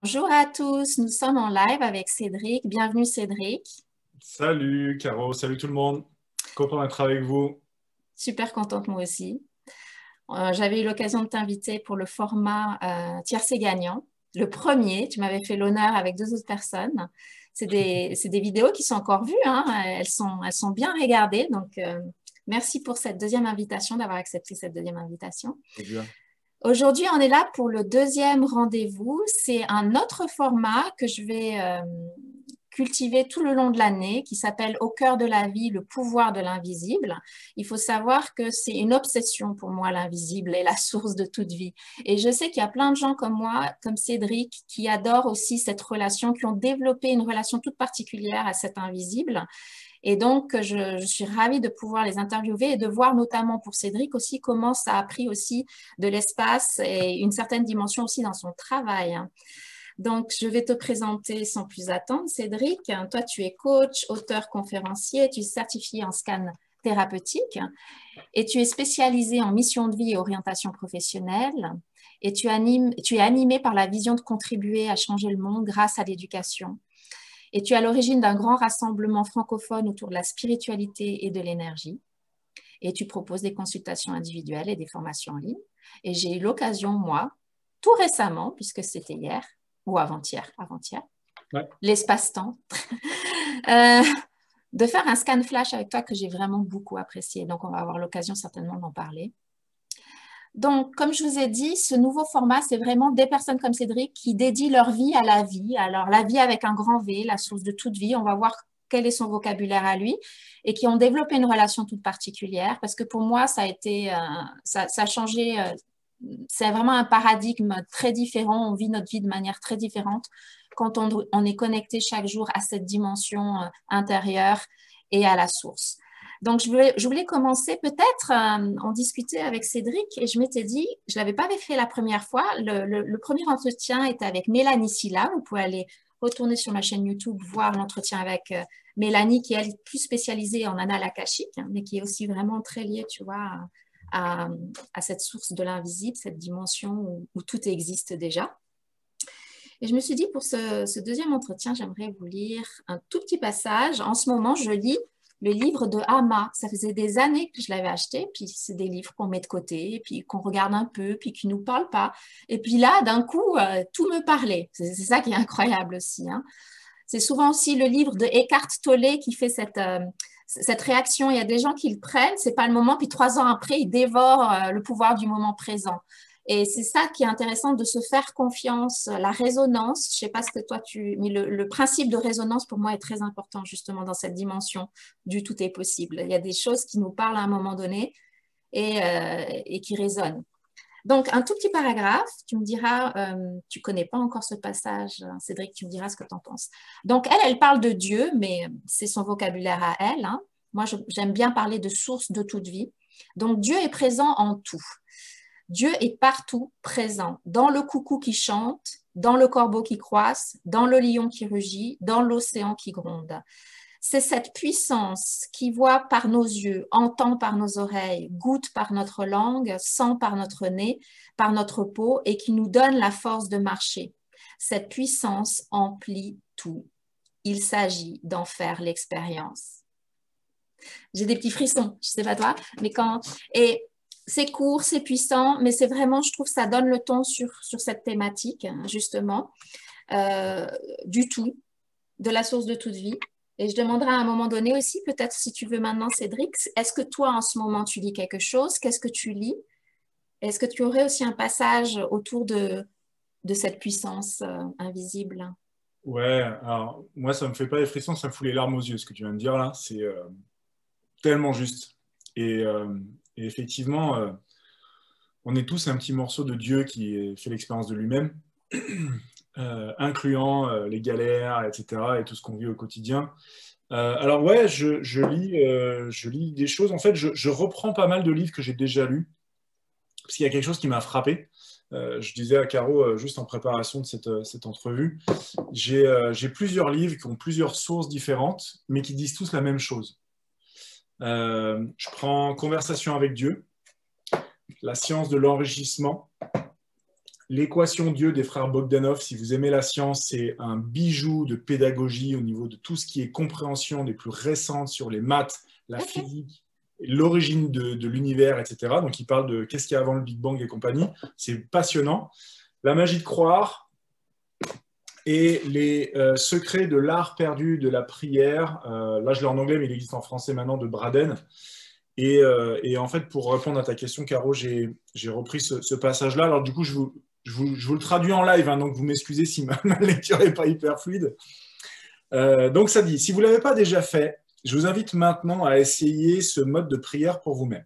Bonjour à tous, nous sommes en live avec Cédric. Bienvenue Cédric. Salut Caro, salut tout le monde. Content d'être avec vous. Super contente moi aussi. J'avais eu l'occasion de t'inviter pour le format tiercé gagnant. Le premier, tu m'avais fait l'honneur avec deux autres personnes. C'est des vidéos qui sont encore vues, hein. Elles sont bien regardées. Donc, merci pour cette deuxième invitation, d'avoir accepté cette deuxième invitation. Trop bien. Aujourd'hui, on est là pour le deuxième rendez-vous. C'est un autre format que je vais cultiver tout le long de l'année, qui s'appelle Au cœur de la vie, le pouvoir de l'invisible. Il faut savoir que c'est une obsession pour moi, l'invisible est la source de toute vie. Et je sais qu'il y a plein de gens comme moi, comme Cédric, qui adorent aussi cette relation, qui ont développé une relation toute particulière à cet invisible. Et donc, je suis ravie de pouvoir les interviewer et de voir notamment pour Cédric aussi comment ça a pris aussi de l'espace et une certaine dimension aussi dans son travail. Donc, je vais te présenter sans plus attendre, Cédric. Toi, tu es coach, auteur, conférencier, tu es certifié en scan thérapeutique et tu es spécialisé en mission de vie et orientation professionnelle. Et tu es animé par la vision de contribuer à changer le monde grâce à l'éducation. Et tu es à l'origine d'un grand rassemblement francophone autour de la spiritualité et de l'énergie. Et tu proposes des consultations individuelles et des formations en ligne. Et j'ai eu l'occasion, moi, tout récemment, puisque c'était hier, ou avant-hier, Ouais. l'espace-temps, euh, de faire un scan flash avec toi que j'ai vraiment beaucoup apprécié. Donc, on va avoir l'occasion certainement d'en parler. Donc, comme je vous ai dit, ce nouveau format, c'est vraiment des personnes comme Cédric qui dédient leur vie à la vie. Alors, la vie avec un grand V, la source de toute vie, on va voir quel est son vocabulaire à lui et qui ont développé une relation toute particulière parce que pour moi, ça a changé. C'est vraiment un paradigme très différent. On vit notre vie de manière très différente quand on est connecté chaque jour à cette dimension intérieure et à la source. Donc, je voulais commencer peut-être en discuter avec Cédric et je m'étais dit, je ne l'avais pas fait la première fois. Le premier entretien était avec Mélanie Silla. Vous pouvez aller retourner sur ma chaîne YouTube, voir l'entretien avec Mélanie, qui est plus spécialisée en annales akashiques, hein, mais qui est aussi vraiment très liée, tu vois, à cette source de l'invisible, cette dimension où tout existe déjà. Et je me suis dit, pour ce deuxième entretien, j'aimerais vous lire un tout petit passage. En ce moment, je lis le livre de Ama. Ça faisait des années que je l'avais acheté, puis c'est des livres qu'on met de côté, puis qu'on regarde un peu, puis qui ne nous parlent pas. Et puis là, d'un coup, tout me parlait. C'est ça qui est incroyable aussi, hein. C'est souvent aussi le livre de Eckhart Tolle qui fait cette réaction. Il y a des gens qui le prennent, c'est pas le moment, puis 3 ans après, ils dévorent le pouvoir du moment présent. Et c'est ça qui est intéressant de se faire confiance, la résonance. Je sais pas ce que toi mais le principe de résonance pour moi est très important justement dans cette dimension du tout est possible. Il y a des choses qui nous parlent à un moment donné et qui résonnent. Donc, un tout petit paragraphe, tu me diras, tu ne connais pas encore ce passage, Cédric, tu me diras ce que tu en penses. Donc, elle parle de Dieu, mais c'est son vocabulaire à elle, hein. Moi, j'aime bien parler de source de toute vie. Donc, Dieu est présent en tout. Dieu est partout présent, dans le coucou qui chante, dans le corbeau qui croisse, dans le lion qui rugit, dans l'océan qui gronde. C'est cette puissance qui voit par nos yeux, entend par nos oreilles, goûte par notre langue, sent par notre nez, par notre peau et qui nous donne la force de marcher. Cette puissance emplit tout. Il s'agit d'en faire l'expérience. J'ai des petits frissons, je ne sais pas toi, mais quand... Et c'est court, c'est puissant, mais c'est vraiment, je trouve, ça donne le ton sur cette thématique, justement, du tout, de la source de toute vie. Et je demanderai à un moment donné aussi, peut-être si tu veux maintenant, Cédric, est-ce que toi, en ce moment, tu lis quelque chose? Qu'est-ce que tu lis? Est-ce que tu aurais aussi un passage autour de cette puissance invisible? Ouais, alors moi ça me fait pas des frissons, ça me fout les larmes aux yeux ce que tu viens de dire là, c'est tellement juste. Et, euh, et effectivement, on est tous un petit morceau de Dieu qui fait l'expérience de lui-même, incluant les galères, etc. et tout ce qu'on vit au quotidien. Alors ouais, je lis des choses. En fait, je reprends pas mal de livres que j'ai déjà lus, parce qu'il y a quelque chose qui m'a frappé. Je disais à Caro, juste en préparation de cette entrevue, j'ai plusieurs livres qui ont plusieurs sources différentes, mais qui disent tous la même chose. Je prends Conversation avec Dieu, La science de l'enrichissement, l'équation Dieu des frères Bogdanov, si vous aimez la science, c'est un bijou de pédagogie au niveau de tout ce qui est compréhension des plus récentes sur les maths, la physique, l'origine de l'univers, etc. Donc, il parle de qu'est-ce qu'il y a avant le Big Bang et compagnie. C'est passionnant. La magie de croire et les secrets de l'art perdu de la prière. Là, je l'ai en anglais, mais il existe en français maintenant, de Braden. Et en fait, pour répondre à ta question, Caro, j'ai repris ce passage-là. Alors, du coup, je vous le traduis en live, hein, donc vous m'excusez si ma lecture n'est pas hyper fluide. Donc, ça dit, si vous ne l'avez pas déjà fait, je vous invite maintenant à essayer ce mode de prière pour vous-même.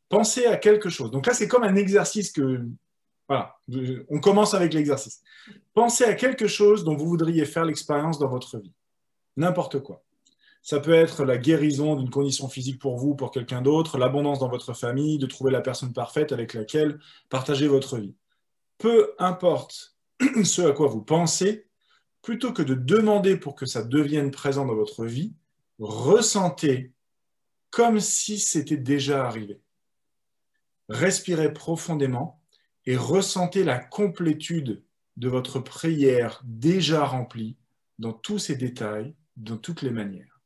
Pensez à quelque chose. Donc là, c'est comme un exercice que... Voilà, on commence avec l'exercice. Pensez à quelque chose dont vous voudriez faire l'expérience dans votre vie. N'importe quoi. Ça peut être la guérison d'une condition physique pour vous ou pour quelqu'un d'autre, l'abondance dans votre famille, de trouver la personne parfaite avec laquelle partager votre vie. Peu importe ce à quoi vous pensez, plutôt que de demander pour que ça devienne présent dans votre vie, ressentez comme si c'était déjà arrivé. Respirez profondément et ressentez la complétude de votre prière déjà remplie dans tous ses détails, dans toutes les manières.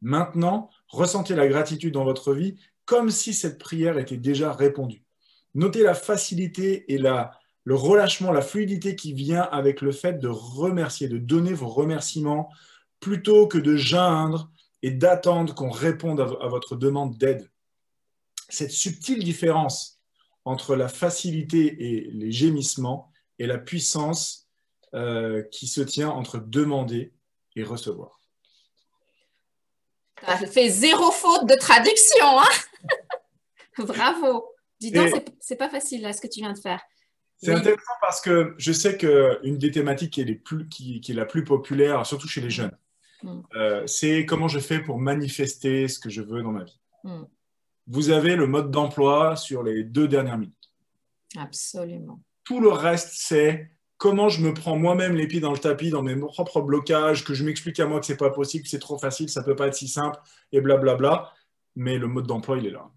Maintenant, ressentez la gratitude dans votre vie comme si cette prière était déjà répondue. Notez la facilité et le relâchement, la fluidité qui vient avec le fait de remercier, de donner vos remerciements plutôt que de geindre et d'attendre qu'on réponde à votre demande d'aide. Cette subtile différence entre la facilité et les gémissements et la puissance qui se tient entre demander et recevoir. Tu as fait 0 faute de traduction, hein. Bravo. Dis donc, c'est pas facile là, ce que tu viens de faire. C'est intéressant parce que je sais qu'une des thématiques qui est la plus populaire, surtout chez les jeunes, c'est comment je fais pour manifester ce que je veux dans ma vie. Vous avez le mode d'emploi sur les 2 dernières minutes. Absolument. Tout le reste, c'est comment je me prends moi-même les pieds dans le tapis, dans mes propres blocages, que je m'explique à moi que c'est pas possible, que c'est trop facile, ça peut pas être si simple, et blablabla. Mais le mode d'emploi, il est là.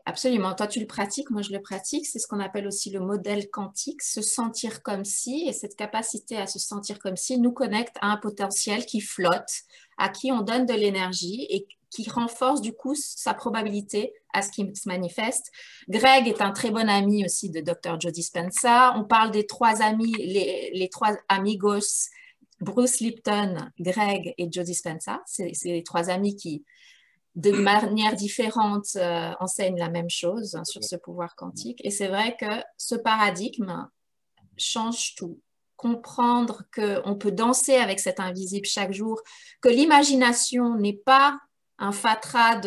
Absolument. Toi, tu le pratiques, moi, je le pratique. C'est ce qu'on appelle aussi le modèle quantique, se sentir comme si. Et cette capacité à se sentir comme si nous connecte à un potentiel qui flotte, à qui on donne de l'énergie et qui renforce du coup sa probabilité à ce qu'il se manifeste. Greg est un très bon ami aussi de Dr. Joe Dispenza. On parle des 3 amis, les 3 amigos, Bruce Lipton, Greg et Joe Dispenza. C'est les 3 amis qui, de manière différente, enseignent la même chose sur ce pouvoir quantique. Et c'est vrai que ce paradigme change tout. Comprendre qu'on peut danser avec cet invisible chaque jour, que l'imagination n'est pas un fatras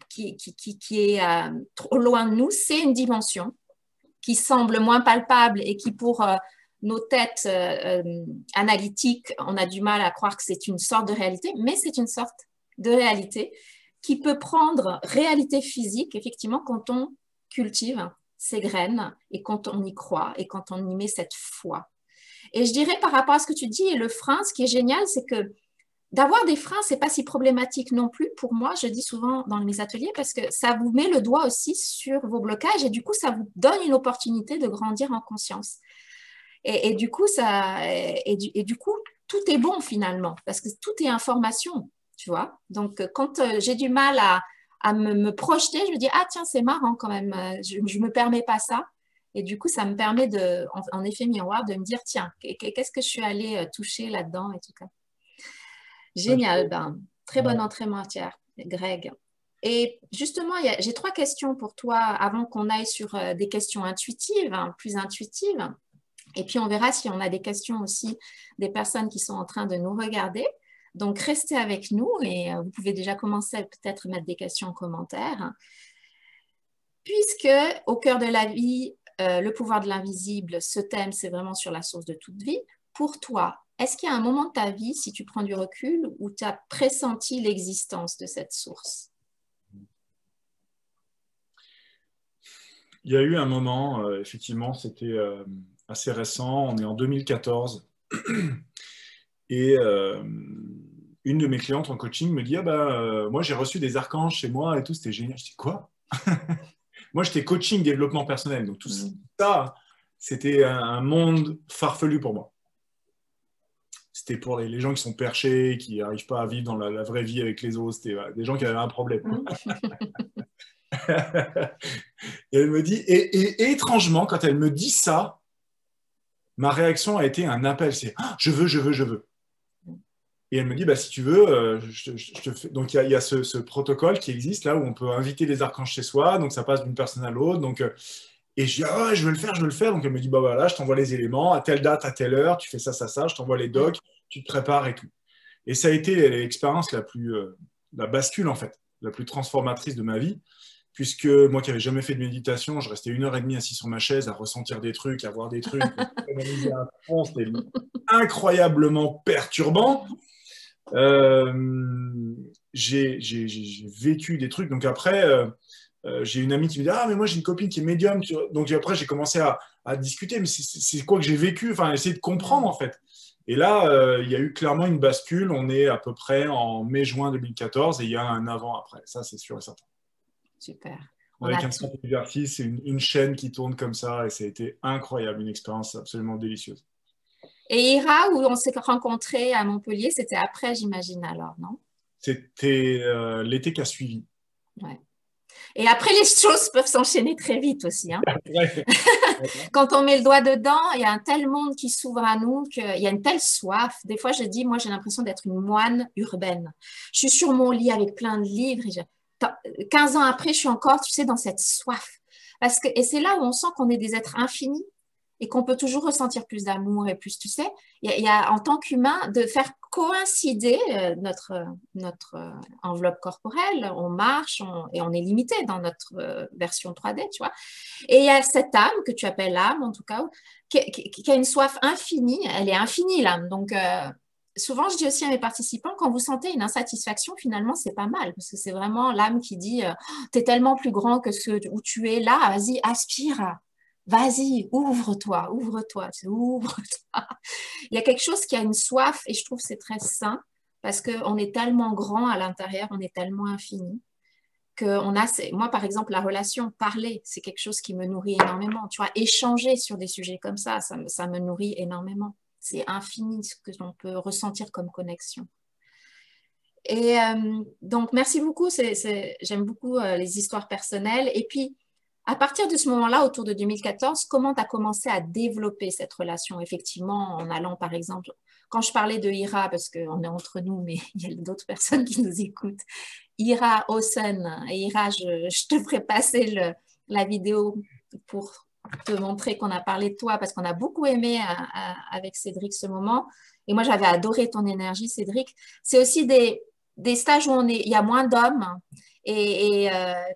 qui est trop loin de nous, c'est une dimension qui semble moins palpable et qui, pour nos têtes analytiques, on a du mal à croire que c'est une sorte de réalité, mais c'est une sorte de réalité qui peut prendre réalité physique, effectivement, quand on cultive ces graines et quand on y croit et quand on y met cette foi. Et je dirais par rapport à ce que tu dis, et le frein, ce qui est génial, c'est que d'avoir des freins, ce n'est pas si problématique non plus pour moi, je dis souvent dans mes ateliers, parce que ça vous met le doigt aussi sur vos blocages et du coup, ça vous donne une opportunité de grandir en conscience. Et du coup, tout est bon finalement, parce que tout est information, tu vois. Donc, quand j'ai du mal à me projeter, je me dis, ah tiens, c'est marrant quand même, je ne me permets pas ça. Et du coup, ça me permet, en effet miroir, de me dire, tiens, qu'est-ce que je suis allée toucher là-dedans et tout ça. Génial, ben, très bonne entrée matière, Greg. Et justement, j'ai 3 questions pour toi avant qu'on aille sur des questions intuitives, hein, plus intuitives. Et puis, on verra si on a des questions aussi des personnes qui sont en train de nous regarder. Donc, restez avec nous et vous pouvez déjà commencer à peut-être mettre des questions en commentaire. Puisque au cœur de la vie, le pouvoir de l'invisible, ce thème, c'est vraiment sur la source de toute vie. Pour toi, est-ce qu'il y a un moment de ta vie, si tu prends du recul, où tu as pressenti l'existence de cette source? Il y a eu un moment, effectivement, c'était assez récent, on est en 2014, et une de mes clientes en coaching me dit, moi j'ai reçu des archanges chez moi et tout, c'était génial. Je dis, quoi? Moi j'étais coaching développement personnel, donc tout ça, c'était un monde farfelu pour moi. C'était pour les gens qui sont perchés, qui n'arrivent pas à vivre dans la vraie vie avec les autres. C'était des gens qui avaient un problème. Et elle me dit, et étrangement, quand elle me dit ça, ma réaction a été un appel. C'est je veux, je veux, je veux. Et elle me dit, bah, si tu veux, je te fais. Donc, il y a ce protocole qui existe là où on peut inviter les archanges chez soi. Donc, ça passe d'une personne à l'autre. Donc, et je dis, ah ouais, je veux le faire, je veux le faire. Donc, elle me dit, bah voilà, je t'envoie les éléments à telle date, à telle heure, tu fais ça, ça, ça, je t'envoie les docs, tu te prépares et tout. Et ça a été l'expérience la bascule en fait, la plus transformatrice de ma vie. Puisque moi qui n'avais jamais fait de méditation, je restais 1 heure et demie assis sur ma chaise à ressentir des trucs, à voir des trucs, c'était incroyablement perturbant. J'ai vécu des trucs. Donc après, j'ai une amie qui me dit ah mais moi j'ai une copine qui est médium. Donc après j'ai commencé à discuter, mais c'est quoi que j'ai vécu, enfin essayer de comprendre en fait. Et là, il y a eu clairement une bascule. On est à peu près en mai-juin 2014 et il y a un avant-après. Ça c'est sûr et certain. Super. Avec un centre d'exercice et une chaîne qui tourne comme ça et ça a été incroyable, une expérience absolument délicieuse. Et Ira, où on s'est rencontrés à Montpellier, c'était après, j'imagine alors, non? C'était l'été qui a suivi. Ouais. Et après, les choses peuvent s'enchaîner très vite aussi. Hein. Ouais. Quand on met le doigt dedans, il y a un tel monde qui s'ouvre à nous qu'il y a une telle soif. Des fois, je dis, moi, j'ai l'impression d'être une moine urbaine. Je suis sur mon lit avec plein de livres. 15 ans après, je suis encore, tu sais, dans cette soif. Et c'est là où on sent qu'on est des êtres infinis et qu'on peut toujours ressentir plus d'amour et plus, tu sais, il y a en tant qu'humain de faire coïncider notre enveloppe corporelle, on marche et on est limité dans notre version 3D, tu vois. Et il y a cette âme que tu appelles l'âme, en tout cas, qui a une soif infinie, elle est infinie l'âme, donc souvent, je dis aussi à mes participants, quand vous sentez une insatisfaction, finalement, c'est pas mal, parce que c'est vraiment l'âme qui dit, tu es tellement plus grand que ce où tu es là, vas-y, aspire, vas-y, ouvre-toi, ouvre-toi, ouvre-toi. Il y a quelque chose qui a une soif, et je trouve que c'est très sain, parce qu'on est tellement grand à l'intérieur, on est tellement infini, moi, par exemple, la relation, parler, c'est quelque chose qui me nourrit énormément. Tu vois, échanger sur des sujets comme ça me nourrit énormément. C'est infini ce que l'on peut ressentir comme connexion. Et donc, merci beaucoup. J'aime beaucoup les histoires personnelles. Et puis, à partir de ce moment-là, autour de 2014, comment tu as commencé à développer cette relation? Effectivement, en allant, par exemple, quand je parlais de Ira, parce qu'on est entre nous, mais il y a d'autres personnes qui nous écoutent, Ira Osen, et Ira, je te ferai passer la vidéo pour te montrer qu'on a parlé de toi, parce qu'on a beaucoup aimé avec Cédric ce moment. Et moi, j'avais adoré ton énergie, Cédric. C'est aussi des stages où il y a moins d'hommes. Et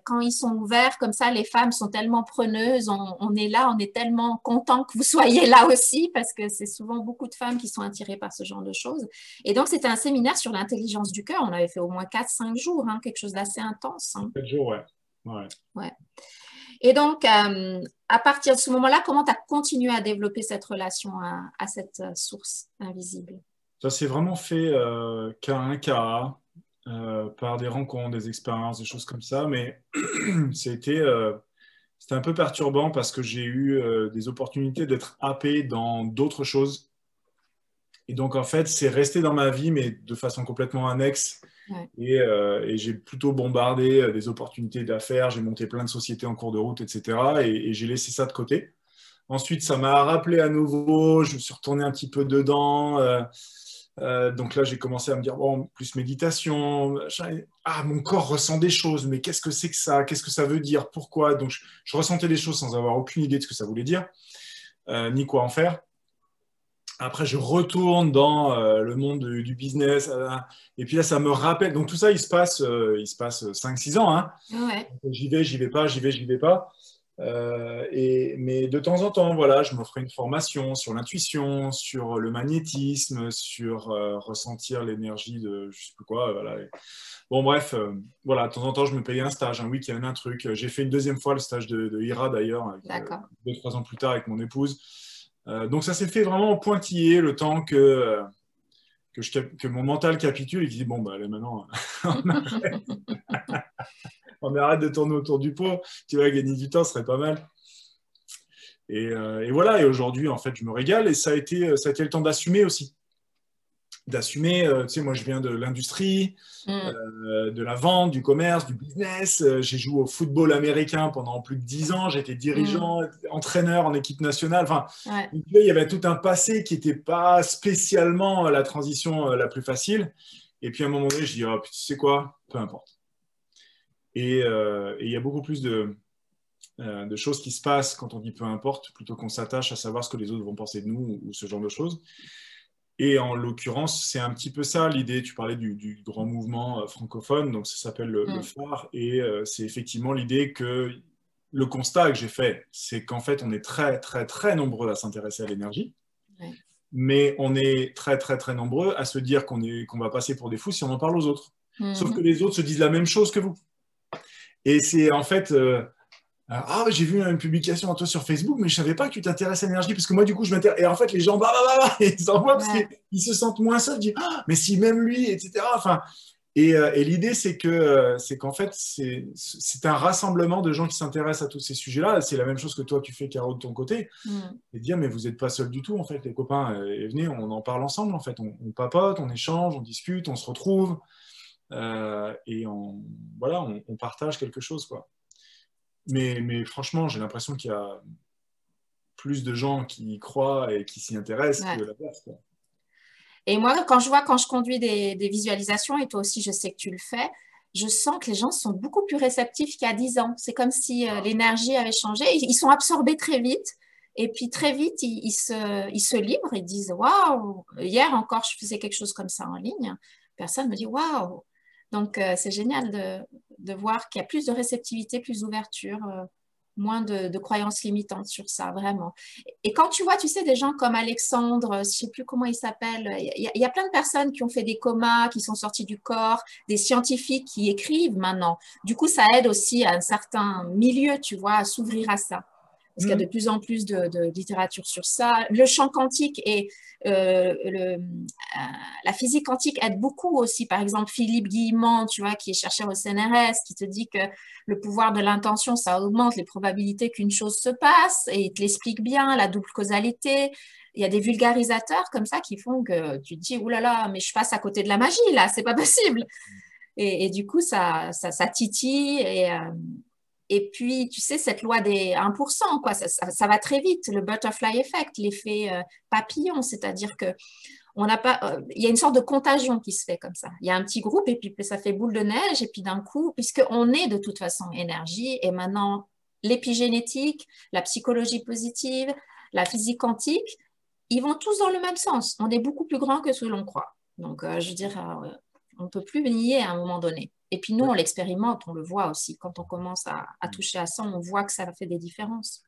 quand ils sont ouverts, comme ça, les femmes sont tellement preneuses. On est là, on est tellement content que vous soyez là aussi, parce que c'est souvent beaucoup de femmes qui sont attirées par ce genre de choses. Et donc, c'était un séminaire sur l'intelligence du cœur. On avait fait au moins 4-5 jours, hein, quelque chose d'assez intense. Hein. 4 jours, ouais. Et donc, à partir de ce moment-là, comment tu as continué à développer cette relation à cette source invisible? Ça s'est vraiment fait cas un cas par des rencontres, des expériences, des choses comme ça, mais c'était un peu perturbant parce que j'ai eu des opportunités d'être happé dans d'autres choses. Et donc, en fait, c'est resté dans ma vie, mais de façon complètement annexe. Ouais. Et j'ai plutôt bombardé des opportunités d'affaires, j'ai monté plein de sociétés en cours de route, etc. Et j'ai laissé ça de côté. Ensuite, ça m'a rappelé à nouveau, je me suis retourné un petit peu dedans. Donc là, j'ai commencé à me dire, bon, plus méditation. Ah, mon corps ressent des choses, mais qu'est-ce que c'est que ça? Qu'est-ce que ça veut dire? Pourquoi? Donc, je ressentais des choses sans avoir aucune idée de ce que ça voulait dire, ni quoi en faire. Après, je retourne dans le monde du business. Et puis là, ça me rappelle. Donc, tout ça, il se passe 5-6 ans. Hein. Ouais. J'y vais pas, j'y vais pas. Mais de temps en temps, voilà, je m'offrais une formation sur l'intuition, sur le magnétisme, sur ressentir l'énergie de je sais plus quoi. Voilà. Bon, bref, voilà, de temps en temps, je me payais un stage, un week-end, un truc. J'ai fait une deuxième fois le stage de Ira d'ailleurs, 2-3 ans plus tard avec mon épouse. Donc ça s'est fait vraiment en pointillé le temps que mon mental capitule et qui dit bon, bah, allez, maintenant, on arrête de tourner autour du pot. Tu vas gagner du temps, ce serait pas mal. Et voilà, et aujourd'hui, en fait, je me régale. Et ça a été le temps d'assumer aussi. D'assumer, tu sais, moi, je viens de l'industrie, de la vente, du commerce, du business. J'ai joué au football américain pendant plus de 10 ans. J'étais dirigeant, entraîneur en équipe nationale. Enfin, Ouais. il y avait tout un passé qui n'était pas spécialement la transition la plus facile. Et puis, à un moment donné, je dis, oh, tu sais quoi, peu importe. Et il y a beaucoup plus de choses qui se passent quand on dit peu importe, plutôt qu'on s'attache à savoir ce que les autres vont penser de nous ou ce genre de choses. Et en l'occurrence, c'est un petit peu ça l'idée. Tu parlais du grand mouvement francophone, donc ça s'appelle le phare. Et c'est effectivement l'idée que le constat que j'ai fait, c'est qu'en fait, on est très, très, très nombreux à s'intéresser à l'énergie. Ouais. Mais on est très, très, très nombreux à se dire qu'on va passer pour des fous si on en parle aux autres. Sauf que les autres se disent la même chose que vous. Et c'est en fait... ah, j'ai vu une publication à toi sur Facebook, mais je savais pas que tu t'intéresses à l'énergie, parce que moi, du coup, je m'intéresse. Et en fait, les gens, ils envoient parce qu'ils se sentent moins seuls. Ils disent, ah, mais si même lui, etc. Enfin, et l'idée, c'est qu'en fait, c'est un rassemblement de gens qui s'intéressent à tous ces sujets-là. C'est la même chose que toi, tu fais, Caro, de ton côté. Et dire, mais vous n'êtes pas seul du tout, en fait, les copains. Et venez, on en parle ensemble, en fait. On papote, on échange, on discute, on se retrouve. Et voilà, on partage quelque chose, quoi. Mais franchement, j'ai l'impression qu'il y a plus de gens qui y croient et qui s'y intéressent que l'inverse, quoi. Et moi, quand je conduis des visualisations, et toi aussi, je sais que tu le fais, je sens que les gens sont beaucoup plus réceptifs qu'il y a 10 ans. C'est comme si l'énergie avait changé. Ils sont absorbés très vite. Et puis très vite, ils se livrent. Ils disent, waouh, hier encore, je faisais quelque chose comme ça en ligne. Personne me dit, waouh. Donc, c'est génial de voir qu'il y a plus de réceptivité, plus d'ouverture, moins de croyances limitantes sur ça, vraiment. Et quand tu vois, tu sais, des gens comme Alexandre, je ne sais plus comment il s'appelle, il y a plein de personnes qui ont fait des comas, qui sont sortis du corps, des scientifiques qui écrivent maintenant. Du coup, ça aide aussi à un certain milieu, tu vois, à s'ouvrir à ça. Parce qu'il y a de plus en plus de littérature sur ça. Le champ quantique et la physique quantique aide beaucoup aussi. Par exemple, Philippe Guillemont, tu vois, qui est chercheur au CNRS, qui te dit que le pouvoir de l'intention, ça augmente les probabilités qu'une chose se passe et il te l'explique bien, la double causalité. Il y a des vulgarisateurs comme ça qui font que tu te dis, ouh là là, mais je passe à côté de la magie là, c'est pas possible. Et du coup, ça titille et puis, tu sais, cette loi des 1%, quoi, ça va très vite. Le butterfly effect, l'effet papillon, c'est-à-dire que on n'a pas, il y a une sorte de contagion qui se fait comme ça. Il y a un petit groupe et puis ça fait boule de neige et puis d'un coup, puisqu'on est de toute façon énergie et maintenant l'épigénétique, la psychologie positive, la physique quantique, ils vont tous dans le même sens. On est beaucoup plus grand que ce que l'on croit. Donc, je veux dire, on ne peut plus nier à un moment donné. Et puis nous, on l'expérimente, on le voit aussi. Quand on commence à toucher à ça, on voit que ça fait des différences.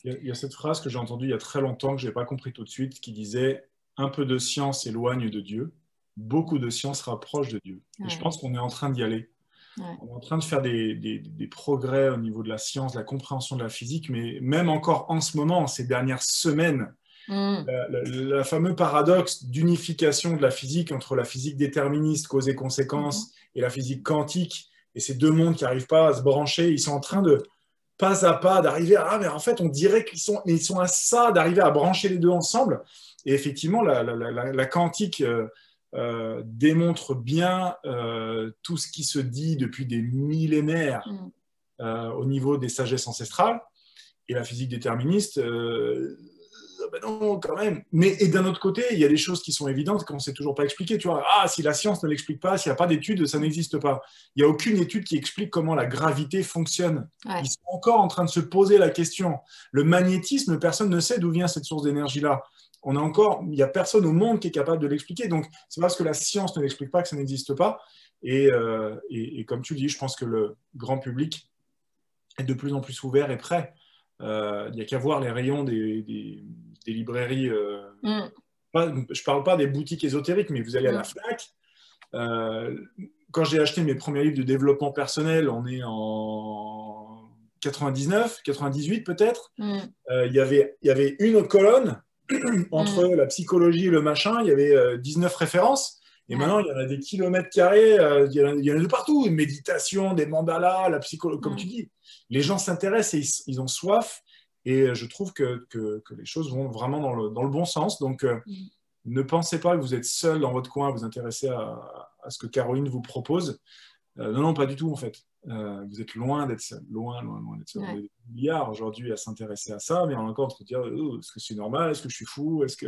Il y a cette phrase que j'ai entendue il y a très longtemps, que je n'ai pas compris tout de suite, qui disait « Un peu de science éloigne de Dieu, beaucoup de science rapproche de Dieu ». Et je pense qu'on est en train d'y aller. On est en train de faire des progrès au niveau de la science, de la compréhension de la physique, mais même encore en ce moment, ces dernières semaines, la fameuse paradoxe d'unification de la physique entre la physique déterministe, cause et conséquence, et la physique quantique, et ces deux mondes qui n'arrivent pas à se brancher, ils sont en train de, pas à pas, d'arriver à... Ah, mais en fait, on dirait qu'ils sont à ça, d'arriver à brancher les deux ensemble. Et effectivement, la quantique démontre bien tout ce qui se dit depuis des millénaires au niveau des sagesses ancestrales. Et la physique déterministe... ben non, quand même. Mais et d'un autre côté, il y a des choses qui sont évidentes qu'on ne sait toujours pas expliquer. Tu vois, si la science ne l'explique pas, s'il n'y a pas d'études, ça n'existe pas. Il n'y a aucune étude qui explique comment la gravité fonctionne. Ouais. Ils sont encore en train de se poser la question. Le magnétisme, personne ne sait d'où vient cette source d'énergie-là. Il n'y a personne au monde qui est capable de l'expliquer. Donc, c'est parce que la science ne l'explique pas que ça n'existe pas. Et comme tu dis, je pense que le grand public est de plus en plus ouvert et prêt. Il n'y a qu'à voir les rayons des librairies. Je ne parle pas des boutiques ésotériques, mais vous allez à la Fnac. Quand j'ai acheté mes premiers livres de développement personnel, on est en 99, 98 peut-être. Il y avait une colonne entre la psychologie et le machin. Il y avait 19 références. Et maintenant, il y en a des kilomètres carrés. Il y en a de partout. Une méditation, des mandalas, la psychologie, comme tu dis. Les gens s'intéressent et ils ont soif. Et je trouve que les choses vont vraiment dans le bon sens. Donc, ne pensez pas que vous êtes seul dans votre coin à vous intéresser à ce que Caroline vous propose. Non, non, pas du tout, en fait. Vous êtes loin d'être seul. Loin, loin, loin d'être seul. Ouais. On est des milliards aujourd'hui à s'intéresser à ça, mais on est encore en train de dire est-ce que c'est normal? Est-ce que je suis fou? Est-ce que...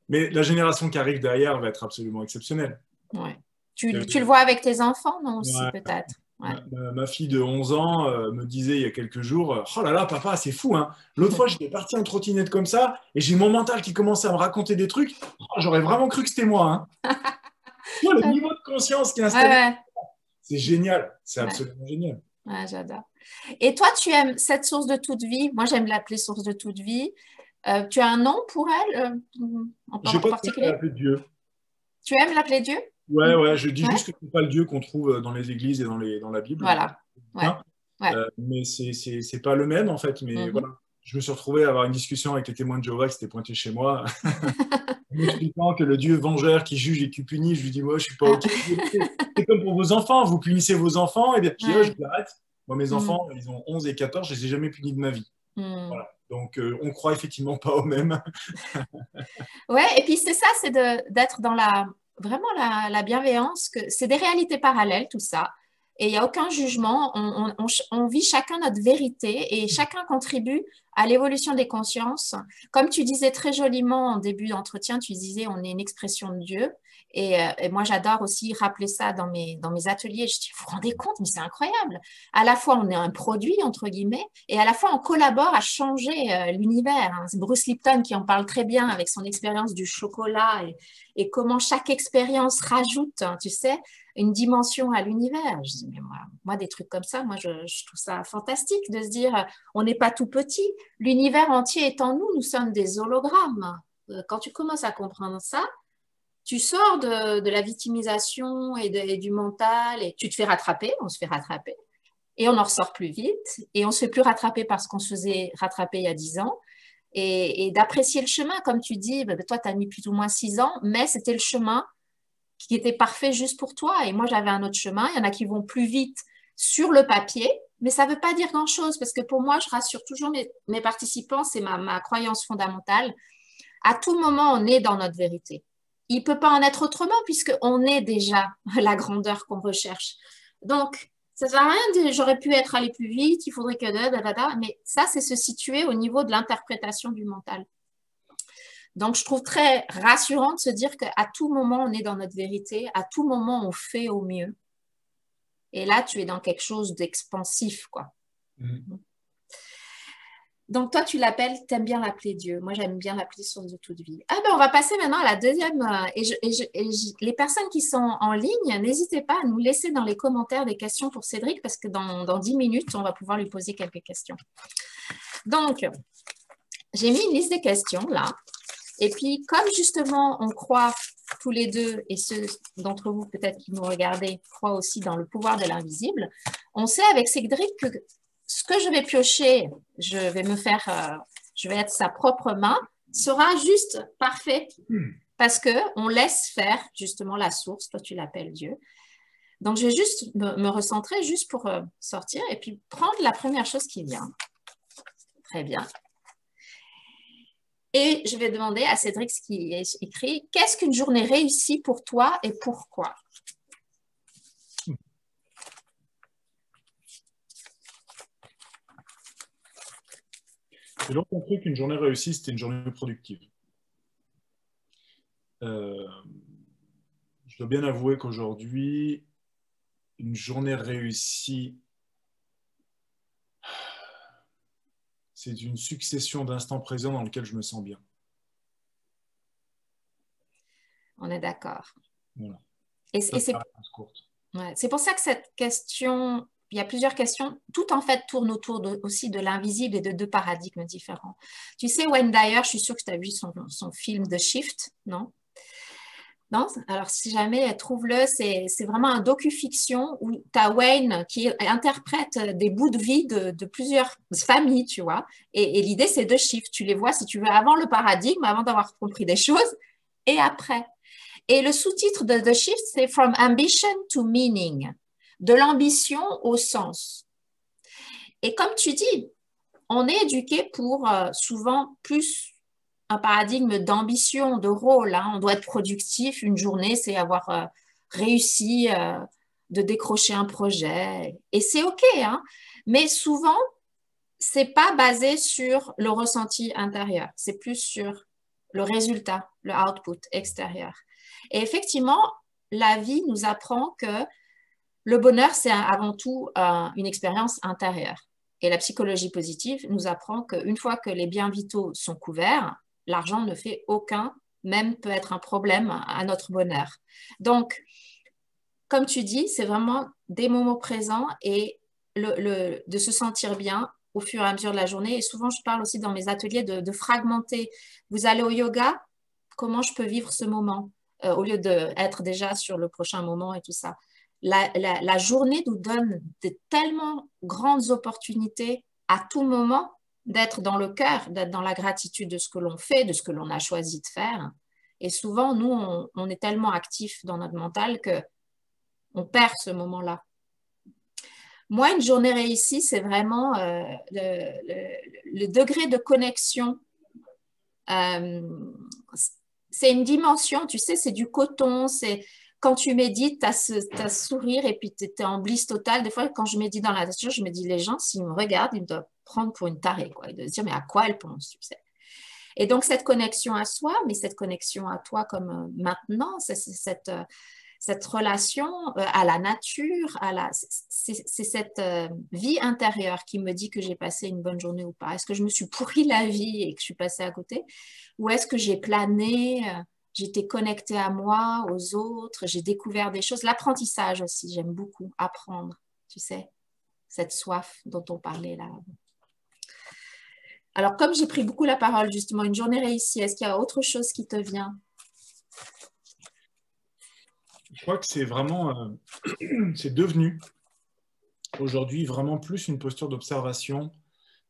Mais la génération qui arrive derrière va être absolument exceptionnelle. Ouais. Tu le vois avec tes enfants, non, aussi, Ouais. peut-être? Ouais. Ma fille de 11 ans me disait il y a quelques jours oh là là, papa, c'est fou, hein. L'autre fois, j'étais parti en trottinette comme ça et j'ai mon mental qui commençait à me raconter des trucs. Oh, j'aurais vraiment cru que c'était moi. Hein. Tu vois, le niveau de conscience qui est installé, Ouais, c'est génial. C'est ouais, absolument génial. ouais, j'adore. Et toi, tu aimes cette source de toute vie? Moi, j'aime l'appeler source de toute vie. Tu as un nom pour elle en J'ai pas de problème à particulier? l'appeler Dieu. Tu aimes l'appeler Dieu? Ouais, ouais, je dis Ouais, juste que c'est pas le Dieu qu'on trouve dans les églises et dans la Bible. voilà. Ouais, ouais. Mais c'est pas le même, en fait. Mais Mhm. voilà. Je me suis retrouvé à avoir une discussion avec les témoins de Jéhovah qui s'étaient pointés chez moi. M'expliquant que le Dieu vengeur qui juge et qui punit, je lui dis, moi, je suis pas Ah. OK. C'est comme pour vos enfants, vous punissez vos enfants. Et bien, je dis, oh, je Ouais. dis, arrête. Moi, mes Mm. enfants, ils ont 11 et 14, je les ai jamais punis de ma vie. Mm. Voilà. Donc, on croit effectivement pas au même. Ouais, et puis c'est ça, c'est d'être dans vraiment la bienveillance, que c'est des réalités parallèles, tout ça. Et il n'y a aucun jugement, on vit chacun notre vérité et chacun contribue à l'évolution des consciences. Comme tu disais très joliment en début d'entretien, tu disais on est une expression de Dieu. Et moi, j'adore aussi rappeler ça dans mes ateliers. Je dis, vous vous rendez compte, mais c'est incroyable. À la fois, on est un produit, entre guillemets, et à la fois, on collabore à changer l'univers. Hein. C'est Bruce Lipton qui en parle très bien avec son expérience du chocolat et comment chaque expérience rajoute, hein, tu sais, une dimension à l'univers. Je dis, mais moi, des trucs comme ça, moi, je trouve ça fantastique de se dire, on n'est pas tout petit. L'univers entier est en nous, nous sommes des hologrammes. Quand tu commences à comprendre ça, tu sors de la victimisation et du mental et tu te fais rattraper, on se fait rattraper et on en ressort plus vite et on se fait plus rattraper parce qu'on se faisait rattraper il y a 10 ans et d'apprécier le chemin, comme tu dis, bah, toi tu as mis plus ou moins 6 ans, mais c'était le chemin qui était parfait juste pour toi et moi j'avais un autre chemin, il y en a qui vont plus vite sur le papier, mais ça ne veut pas dire grand-chose parce que pour moi, je rassure toujours mes participants, c'est ma croyance fondamentale, à tout moment on est dans notre vérité. Il ne peut pas en être autrement puisqu'on est déjà la grandeur qu'on recherche. Donc, ça ne sert à rien de dire j'aurais pu être allé plus vite, il faudrait que mais ça, c'est se situer au niveau de l'interprétation du mental. Donc, je trouve très rassurant de se dire qu'à tout moment, on est dans notre vérité, à tout moment, on fait au mieux. Et là, tu es dans quelque chose d'expansif, quoi. Mm. Donc, toi, tu l'appelles, tu aimes bien l'appeler Dieu. Moi, j'aime bien l'appeler source de toute vie. Ah ben, on va passer maintenant à la deuxième. Les personnes qui sont en ligne, n'hésitez pas à nous laisser dans les commentaires des questions pour Cédric parce que dans 10 minutes, on va pouvoir lui poser quelques questions. Donc, j'ai mis une liste de questions là. Et puis, comme justement, on croit tous les deux, et ceux d'entre vous peut-être qui nous regardez croient aussi dans le pouvoir de l'invisible, on sait avec Cédric que ce que je vais piocher, je vais être sa propre main, sera juste parfait parce qu'on laisse faire justement la source, toi tu l'appelles Dieu. Donc je vais juste me recentrer juste pour sortir et puis prendre la première chose qui vient. Très bien. Et je vais demander à Cédric ce qui est écrit. Qu'est-ce qu'une journée réussie pour toi et pourquoi? J'ai longtemps cru qu'une journée réussie, c'était une journée productive. Je dois bien avouer qu'aujourd'hui, une journée réussie, c'est une succession d'instants présents dans lesquels je me sens bien. On est d'accord. Voilà. Et Ça, c'est ouais, pour ça que cette question, il y a plusieurs questions, tout en fait tourne autour aussi de l'invisible et de deux paradigmes différents. Tu sais, Wayne Dyer, je suis sûre que tu as vu son film The Shift, non? Non? Alors, si jamais, trouve-le, c'est vraiment un docu-fiction où tu as Wayne qui interprète des bouts de vie de plusieurs familles, tu vois. Et l'idée, c'est de shift. Tu les vois, si tu veux, avant le paradigme, avant d'avoir compris des choses, et après. Et le sous-titre de The Shift, c'est From Ambition to Meaning, de l'ambition au sens. Et comme tu dis, on est éduqué pour souvent plus un paradigme d'ambition, de rôle. Hein. On doit être productif. Une journée, c'est avoir réussi de décrocher un projet. Et c'est OK. Hein. Mais souvent, c'est pas basé sur le ressenti intérieur. C'est plus sur le résultat, le output extérieur. Et effectivement, la vie nous apprend que le bonheur, c'est avant tout une expérience intérieure. Et la psychologie positive nous apprend qu'une fois que les biens vitaux sont couverts, l'argent ne fait aucun, même peut être un problème à notre bonheur. Donc, comme tu dis, c'est vraiment des moments présents et de se sentir bien au fur et à mesure de la journée. Et souvent, je parle aussi dans mes ateliers de fragmenter. Vous allez au yoga, comment je peux vivre ce moment au lieu d'être déjà sur le prochain moment et tout ça. La journée nous donne de tellement grandes opportunités à tout moment d'être dans le cœur, d'être dans la gratitude de ce que l'on fait, de ce que l'on a choisi de faire. Et souvent, nous, on est tellement actifs dans notre mental qu'on perd ce moment-là. Moi, une journée réussie, c'est vraiment le degré de connexion. C'est une dimension, tu sais, c'est du coton, c'est quand tu médites, tu as ce sourire et puis tu es en bliss totale. Des fois, quand je médite dans la nature, je me dis, les gens, s'ils me regardent, ils me doivent prendre pour une tarée, quoi. Ils doivent se dire, mais à quoi elle pense, tu sais. Et donc, cette connexion à soi, mais cette connexion à toi comme maintenant, c'est cette relation à la nature, c'est cette vie intérieure qui me dit que j'ai passé une bonne journée ou pas. Est-ce que je me suis pourri la vie et que je suis passée à côté? Ou est-ce que j'ai plané, j'étais connectée à moi, aux autres, j'ai découvert des choses. L'apprentissage aussi, j'aime beaucoup apprendre, tu sais, cette soif dont on parlait là. Alors, comme j'ai pris beaucoup la parole, justement, une journée réussie, est-ce qu'il y a autre chose qui te vient? Je crois que c'est vraiment, c'est devenu aujourd'hui vraiment plus une posture d'observation.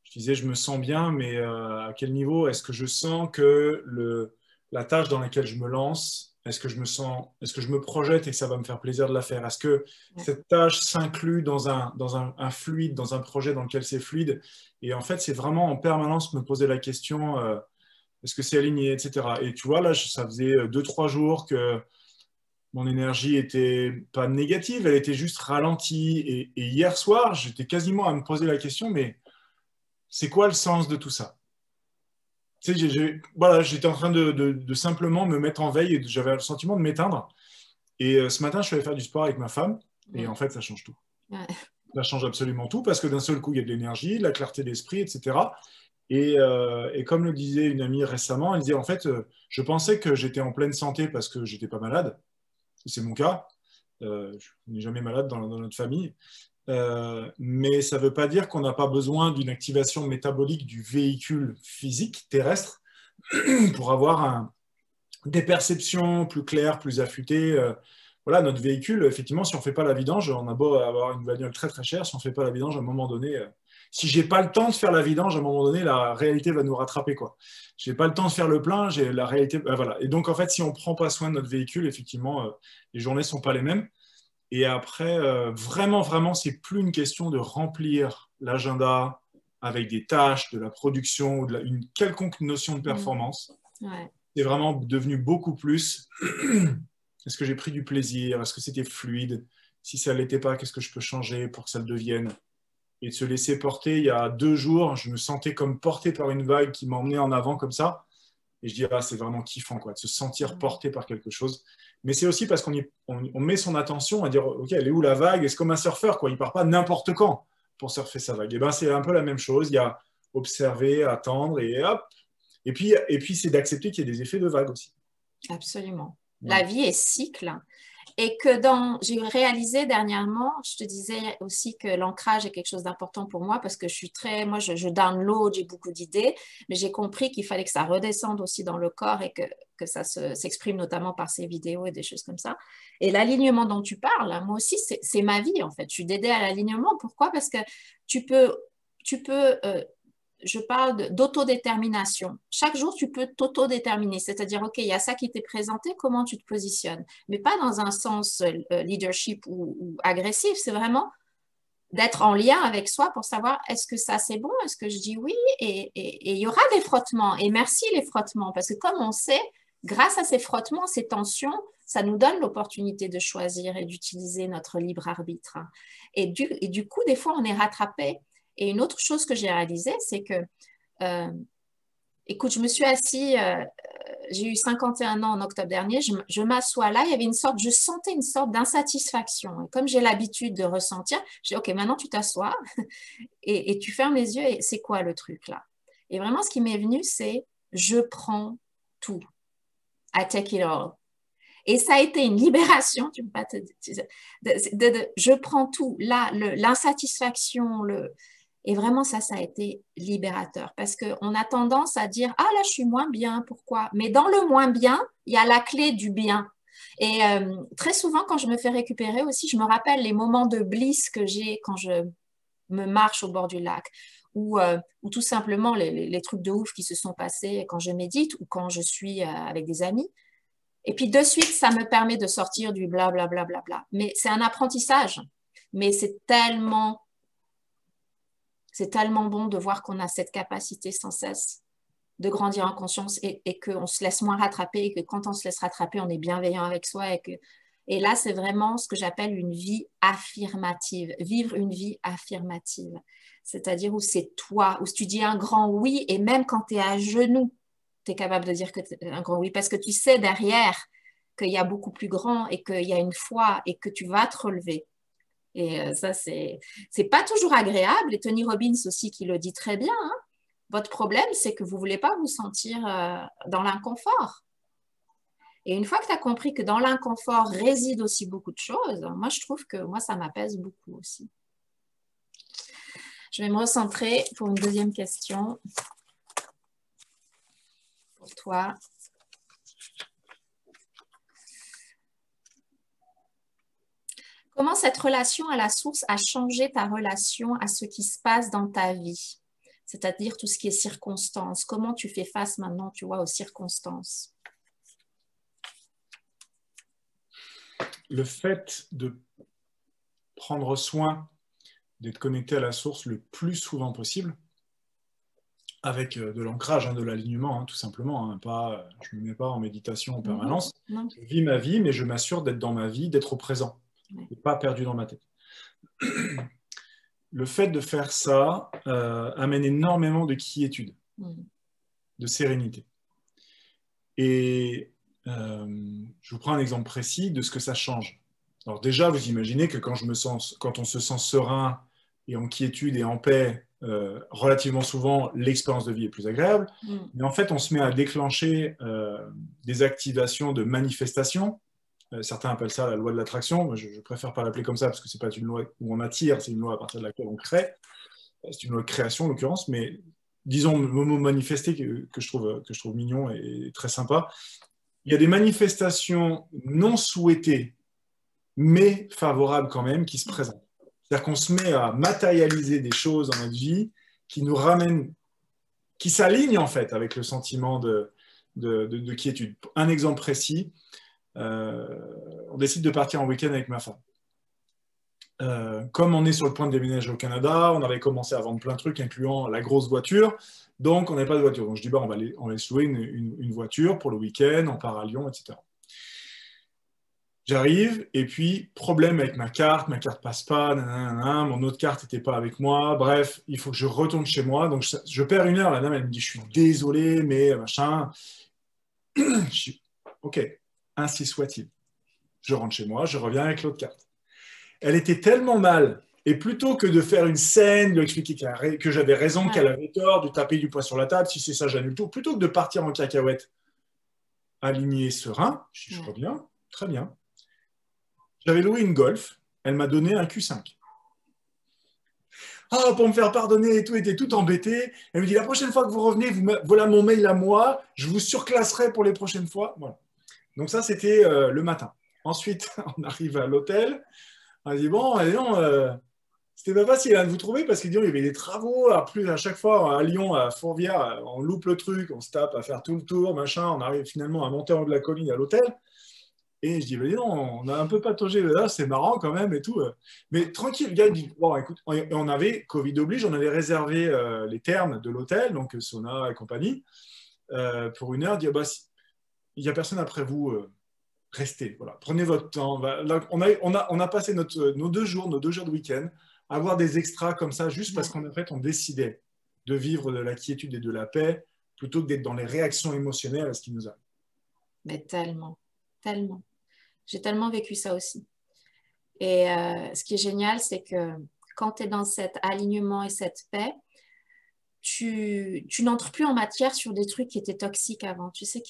Je disais, je me sens bien, mais à quel niveau? Est-ce que je sens que la tâche dans laquelle je me lance, est-ce que je me projette et que ça va me faire plaisir de la faire? Est-ce que cette tâche s'inclut dans un fluide, dans un projet dans lequel c'est fluide? Et en fait, c'est vraiment en permanence me poser la question, est-ce que c'est aligné, etc. Et tu vois, là, ça faisait 2-3 jours que mon énergie était pas négative, elle était juste ralentie. Et hier soir, j'étais quasiment à me poser la question, mais c'est quoi le sens de tout ça? Tu sais, voilà, j'étais en train de simplement me mettre en veille et j'avais le sentiment de m'éteindre. Et ce matin, je suis allé faire du sport avec ma femme et en fait, ça change tout. Ouais. Ça change absolument tout parce que d'un seul coup, il y a de l'énergie, de la clarté d'esprit, etc. Et comme le disait une amie récemment, elle disait en fait, je pensais que j'étais en pleine santé parce que j'étais pas malade. C'est mon cas. Je n'ai jamais malade dans notre famille. Mais ça ne veut pas dire qu'on n'a pas besoin d'une activation métabolique du véhicule physique terrestre pour avoir des perceptions plus claires, plus affûtées. Voilà, notre véhicule, effectivement, si on ne fait pas la vidange, on a beau avoir une bagnole très très chère, si on ne fait pas la vidange, à un moment donné, si j'ai pas le temps de faire la vidange, à un moment donné, la réalité va nous rattraper, quoi. J'ai pas le temps de faire le plein, j'ai la réalité, voilà. Et donc, en fait, si on prend pas soin de notre véhicule, effectivement, les journées sont pas les mêmes. Et après, vraiment, vraiment, c'est plus une question de remplir l'agenda avec des tâches, de la production ou une quelconque notion de performance. Ouais. C'est vraiment devenu beaucoup plus est-ce que j'ai pris du plaisir? Est-ce que c'était fluide? Si ça ne l'était pas, qu'est-ce que je peux changer pour que ça le devienne? Et de se laisser porter, il y a 2 jours, je me sentais comme porté par une vague qui m'emmenait en avant comme ça. Et je dis, ah, c'est vraiment kiffant, quoi, de se sentir porté par quelque chose. Mais c'est aussi parce qu'on met son attention à dire, OK, elle est où la vague? Et c'est comme un surfeur, quoi. Il ne part pas n'importe quand pour surfer sa vague. Et ben, c'est un peu la même chose. Il y a observer, attendre, et hop. Et puis c'est d'accepter qu'il y a des effets de vague aussi. Absolument. Ouais. La vie est cycle. Et que j'ai réalisé dernièrement, je te disais aussi que l'ancrage est quelque chose d'important pour moi parce que moi, je download, j'ai beaucoup d'idées, mais j'ai compris qu'il fallait que ça redescende aussi dans le corps et que ça s'exprime notamment par ces vidéos et des choses comme ça. Et l'alignement dont tu parles, moi aussi, c'est ma vie en fait. Je suis dédiée à l'alignement. Pourquoi? Parce que tu peux je parle d'autodétermination. Chaque jour, tu peux t'autodéterminer, c'est-à-dire, OK, il y a ça qui t'est présenté, comment tu te positionnes? Mais pas dans un sens leadership ou agressif, c'est vraiment d'être en lien avec soi pour savoir est-ce que ça c'est bon, est-ce que je dis oui, et il y aura des frottements. Et merci les frottements, parce que comme on sait, grâce à ces frottements, ces tensions, ça nous donne l'opportunité de choisir et d'utiliser notre libre arbitre. Et du coup, des fois, on est rattrapé. Et une autre chose que j'ai réalisée, c'est que, écoute, je me suis assise, j'ai eu 51 ans en octobre dernier, je m'assois là, il y avait je sentais une sorte d'insatisfaction. Et comme j'ai l'habitude de ressentir, j'ai dit, OK, maintenant tu t'assois et tu fermes les yeux et c'est quoi le truc là? Et vraiment, ce qui m'est venu, c'est je prends tout. I take it all. Et ça a été une libération, tu peux pas je prends tout, là, l'insatisfaction, et vraiment ça a été libérateur parce qu'on a tendance à dire, ah là, je suis moins bien, pourquoi? Mais dans le moins bien, il y a la clé du bien. Et très souvent, quand je me fais récupérer aussi, je me rappelle les moments de bliss que j'ai quand je me marche au bord du lac ou tout simplement les trucs de ouf qui se sont passés quand je médite ou quand je suis avec des amis. Et puis de suite, ça me permet de sortir du blablabla. Bla, bla, bla. Mais c'est un apprentissage. Mais c'est tellement bon de voir qu'on a cette capacité sans cesse de grandir en conscience et qu'on se laisse moins rattraper et que quand on se laisse rattraper, on est bienveillant avec soi. Et là, c'est vraiment ce que j'appelle une vie affirmative. Vivre une vie affirmative. C'est-à-dire où c'est toi, où tu dis un grand oui et même quand tu es à genoux, tu es capable de dire que c'est un grand oui parce que tu sais derrière qu'il y a beaucoup plus grand et qu'il y a une foi et que tu vas te relever. Et ça, c'est pas toujours agréable. Et Tony Robbins aussi qui le dit très bien. Hein. Votre problème, c'est que vous ne voulez pas vous sentir dans l'inconfort. Et une fois que tu as compris que dans l'inconfort réside aussi beaucoup de choses, moi, je trouve que moi, ça m'apaise beaucoup aussi. Je vais me recentrer pour une deuxième question. Pour toi. Comment cette relation à la source a changé ta relation à ce qui se passe dans ta vie? C'est-à-dire tout ce qui est circonstances. Comment tu fais face maintenant, tu vois, aux circonstances? Le fait de prendre soin, d'être connecté à la source le plus souvent possible, avec de l'ancrage, hein, de l'alignement, hein, tout simplement. Hein, pas, je ne me mets pas en méditation en permanence. Je vis ma vie, mais je m'assure d'être dans ma vie, d'être au présent, et pas perdu dans ma tête. Le fait de faire ça amène énormément de quiétude, de sérénité. Et je vous prends un exemple précis de ce que ça change. Alors déjà, vous imaginez que quand on se sent serein et en quiétude et en paix, relativement souvent, l'expérience de vie est plus agréable. Mais en fait, on se met à déclencher des activations de manifestation. Certains appellent ça la loi de l'attraction. Moi, je préfère pas l'appeler comme ça parce que c'est pas une loi où on attire, c'est une loi à partir de laquelle on crée. C'est une loi de création, en l'occurrence, mais disons le mot manifester que je trouve mignon et très sympa. Il y a des manifestations non souhaitées, mais favorables quand même, qui se présentent. C'est-à-dire qu'on se met à matérialiser des choses dans notre vie qui nous ramènent, qui s'alignent en fait avec le sentiment de quiétude. Un exemple précis, on décide de partir en week-end avec ma femme. Comme on est sur le point de déménager au Canada, on avait commencé à vendre plein de trucs, incluant la grosse voiture, donc on n'avait pas de voiture. Donc je dis, on va se louer une voiture pour le week-end, on part à Lyon, etc. J'arrive, et puis, problème avec ma carte passe pas, nanana, mon autre carte n'était pas avec moi, bref, il faut que je retourne chez moi, donc je perds une heure, la dame, elle me dit, je suis désolé, mais machin. Je dis, ok, ainsi soit-il. Je rentre chez moi, je reviens avec l'autre carte. Elle était tellement mal, et plutôt que de faire une scène, de lui expliquer que j'avais raison, qu'elle avait tort, de taper du poing sur la table, si c'est ça, j'annule tout, plutôt que de partir en cacahuète, aligné, serein, je reviens, très bien. J'avais loué une Golf, elle m'a donné un Q5. Ah, pour me faire pardonner et tout, était tout embêté. Elle me dit, la prochaine fois que vous revenez, voilà mon mail à moi, je vous surclasserai pour les prochaines fois. Voilà. Donc ça, c'était le matin. Ensuite, on arrive à l'hôtel. On a dit, bon, allez, non, c'était pas facile de vous trouver parce qu'il y avait des travaux. À chaque fois, à Lyon, à Fourvière, on loupe le truc, on se tape à faire tout le tour, machin. On arrive finalement à monter en haut de la colline à l'hôtel. Et je dis, mais non, on a un peu pataugé là, c'est marrant quand même et tout. Mais tranquille, le gars il dit, bon, écoute, on avait, Covid oblige, on avait réservé les termes de l'hôtel, donc sauna et compagnie, pour 1 heure. Il dit, ah, bah, il n'y a personne après vous, restez, voilà, prenez votre temps. Là, on a passé nos 2 jours, nos 2 jours de week-end, à avoir des extras comme ça, juste parce qu'en fait, on décidait de vivre de la quiétude et de la paix, plutôt que d'être dans les réactions émotionnelles à ce qui nous arrive. Mais tellement, tellement. J'ai tellement vécu ça aussi. Et ce qui est génial, c'est que quand tu es dans cet alignement et cette paix, tu n'entres plus en matière sur des trucs qui étaient toxiques avant. Tu sais,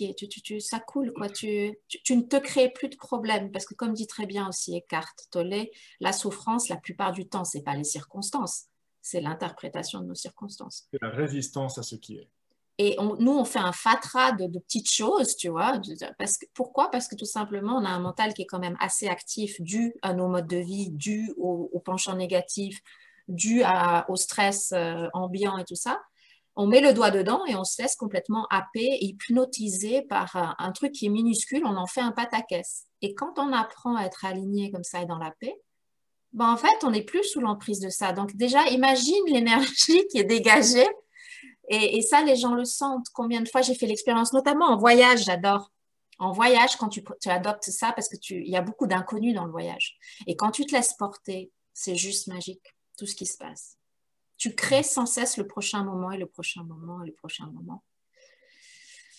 ça coule, quoi. Tu ne te crées plus de problèmes parce que, comme dit très bien aussi Eckhart Tolle, la souffrance, la plupart du temps, c'est pas les circonstances, c'est l'interprétation de nos circonstances. C'est la résistance à ce qui est. Et nous, on fait un fatras de petites choses, tu vois. Pourquoi? Parce que tout simplement, on a un mental qui est quand même assez actif, dû à nos modes de vie, dû au penchant négatif, dû au stress ambiant et tout ça. On met le doigt dedans et on se laisse complètement happer et hypnotiser par un truc qui est minuscule. On en fait un pataquès. Et quand on apprend à être aligné comme ça et dans la paix, ben en fait, on n'est plus sous l'emprise de ça. Donc déjà, imagine l'énergie qui est dégagée et ça, les gens le sentent. Combien de fois j'ai fait l'expérience, notamment en voyage, j'adore. En voyage, quand tu adoptes ça, parce qu'il y a beaucoup d'inconnus dans le voyage. Et quand tu te laisses porter, c'est juste magique, tout ce qui se passe. Tu crées sans cesse le prochain moment et le prochain moment et le prochain moment.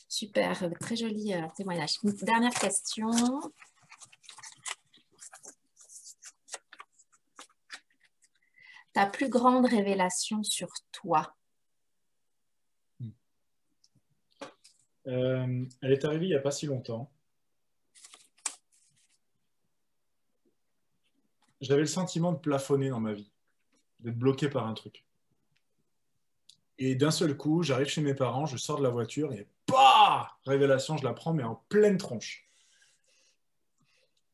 Super, très joli témoignage. Une dernière question. Ta plus grande révélation sur toi? Elle est arrivée il n'y a pas si longtemps. J'avais le sentiment de plafonner dans ma vie, d'être bloqué par un truc. Et d'un seul coup, j'arrive chez mes parents, je sors de la voiture et bah, révélation, je la prends, mais en pleine tronche.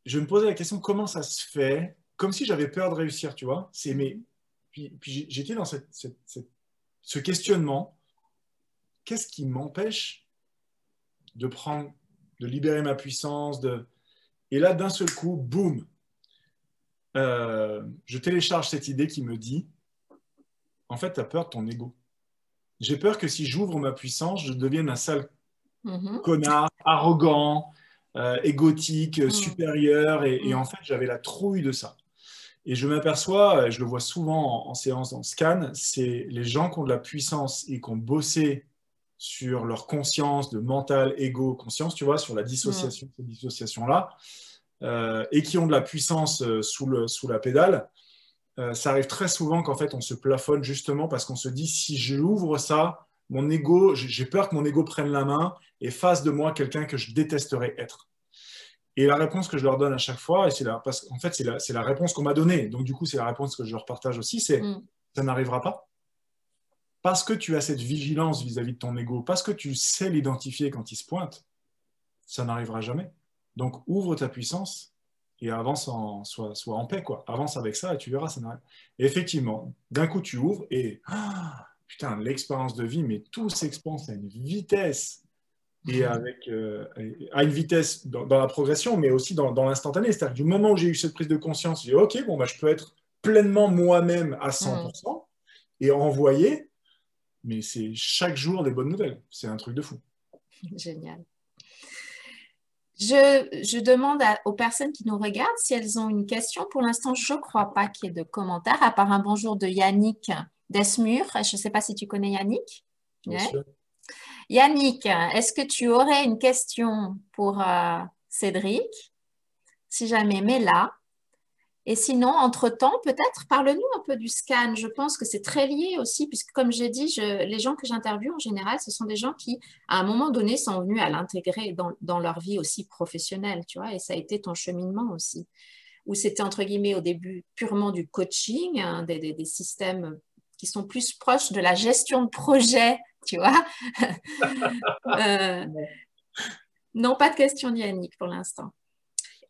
Je me posais la question, comment ça se fait? Comme si j'avais peur de réussir, tu vois. Puis j'étais dans ce questionnement. Qu'est-ce qui m'empêche de libérer ma puissance Et là, d'un seul coup, boum, je télécharge cette idée qui me dit, en fait, tu as peur de ton ego. J'ai peur que si j'ouvre ma puissance, je devienne un sale connard, arrogant, égotique, supérieur. Et en fait, j'avais la trouille de ça. Et je m'aperçois, je le vois souvent en séance, en scan, c'est les gens qui ont de la puissance et qui ont bossé sur leur conscience, de mental, ego, conscience, tu vois, sur la dissociation, cette dissociation-là, et qui ont de la puissance sous la pédale. Ça arrive très souvent qu'en fait, on se plafonne justement parce qu'on se dit, si j'ouvre ça, mon ego, j'ai peur que mon ego prenne la main et fasse de moi quelqu'un que je détesterais être. Et la réponse que je leur donne à chaque fois, parce qu'en fait, c'est la réponse qu'on m'a donnée, donc du coup, c'est la réponse que je leur partage aussi, c'est ça n'arrivera pas. Parce que tu as cette vigilance vis-à-vis de ton ego, parce que tu sais l'identifier quand il se pointe, ça n'arrivera jamais. Donc, ouvre ta puissance et avance, sois en paix, quoi. Avance avec ça et tu verras, ça n'arrive. Et effectivement, d'un coup, tu ouvres et putain, l'expérience de vie, mais tout s'expanse à une vitesse et à une vitesse dans la progression, mais aussi dans l'instantané. C'est-à-dire que du moment où j'ai eu cette prise de conscience, j'ai dit, OK, bon, bah, je peux être pleinement moi-même à 100% et envoyer, mais c'est chaque jour des bonnes nouvelles. C'est un truc de fou. Génial. Je demande aux personnes qui nous regardent si elles ont une question. Pour l'instant, je ne crois pas qu'il y ait de commentaires, à part un bonjour de Yannick Desmur. Je ne sais pas si tu connais Yannick. Bien sûr. Yannick, est-ce que tu aurais une question pour Cédric? Si jamais, mets-la. Et sinon, entre-temps, peut-être, parle-nous un peu du scan. Je pense que c'est très lié aussi, puisque comme j'ai dit, les gens que j'interviewe en général, ce sont des gens qui, à un moment donné, sont venus à l'intégrer dans leur vie aussi professionnelle, tu vois, et ça a été ton cheminement aussi, où c'était, entre guillemets, au début, purement du coaching, hein, des systèmes qui sont plus proches de la gestion de projet, tu vois. Non, pas de question, Yannick, pour l'instant.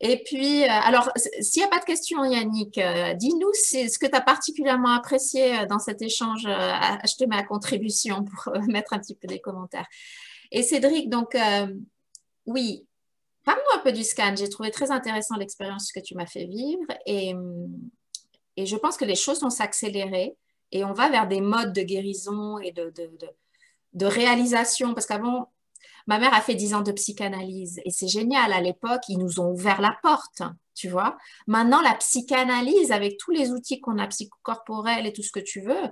Et puis, alors, s'il n'y a pas de questions, Yannick, dis-nous ce que tu as particulièrement apprécié dans cet échange. Je te mets à contribution pour mettre un petit peu des commentaires. Et Cédric, donc, oui, Parle-nous un peu du scan. J'ai trouvé très intéressant l'expérience que tu m'as fait vivre et je pense que les choses vont s'accélérer et on va vers des modes de guérison et de réalisation. Parce qu'avant, ma mère a fait 10 ans de psychanalyse et c'est génial. À l'époque, ils nous ont ouvert la porte, tu vois. Maintenant, la psychanalyse, avec tous les outils qu'on a, psychocorporels et tout ce que tu veux,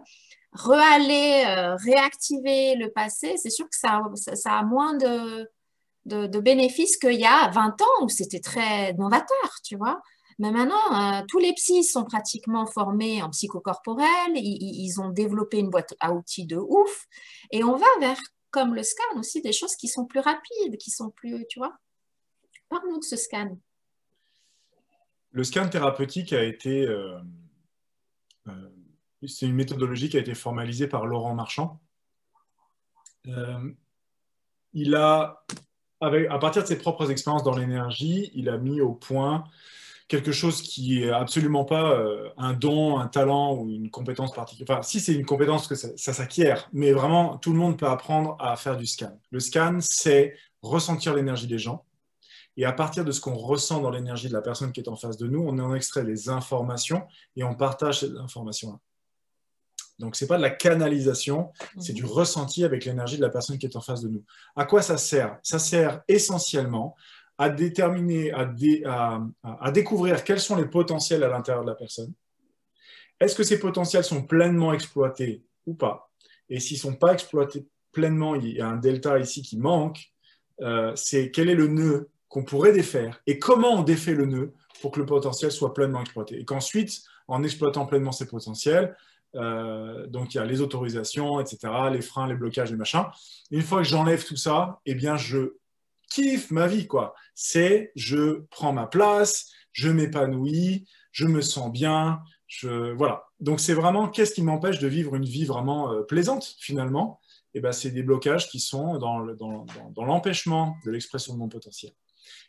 réactiver le passé, c'est sûr que ça a moins de bénéfices qu'il y a 20 ans où c'était très novateur, tu vois. Mais maintenant, tous les psys sont pratiquement formés en psychocorporel, ils ont développé une boîte à outils de ouf, et on va vers, comme le scan aussi, des choses qui sont plus rapides, qui sont plus, tu vois. Parle-nous de ce scan. Le scan thérapeutique a été, euh, c'est une méthodologie qui a été formalisée par Laurent Marchand. Il a, à partir de ses propres expériences dans l'énergie, il a mis au point quelque chose qui est absolument pas un don, un talent ou une compétence particulière. Enfin, si c'est une compétence que ça s'acquiert, mais vraiment, tout le monde peut apprendre à faire du scan. Le scan, c'est ressentir l'énergie des gens. Et à partir de ce qu'on ressent dans l'énergie de la personne qui est en face de nous, on en extrait les informations et on partage ces informations-là. Donc, ce n'est pas de la canalisation, c'est du ressenti avec l'énergie de la personne qui est en face de nous. À quoi ça sert? Ça sert essentiellement à déterminer, à découvrir quels sont les potentiels à l'intérieur de la personne. Est-ce que ces potentiels sont pleinement exploités ou pas? Et s'ils ne sont pas exploités pleinement, il y a un delta ici qui manque, c'est quel est le nœud qu'on pourrait défaire et comment on défait le nœud pour que le potentiel soit pleinement exploité. Et qu'ensuite, en exploitant pleinement ces potentiels, donc il y a les autorisations, etc., les freins, les blocages, les machins. Une fois que j'enlève tout ça, eh bien je kiffe ma vie, quoi. C'est je prends ma place, je m'épanouis, je me sens bien, voilà. Donc c'est vraiment qu'est-ce qui m'empêche de vivre une vie vraiment plaisante finalement? Eh ben, c'est des blocages qui sont dans l'empêchement de l'expression de mon potentiel.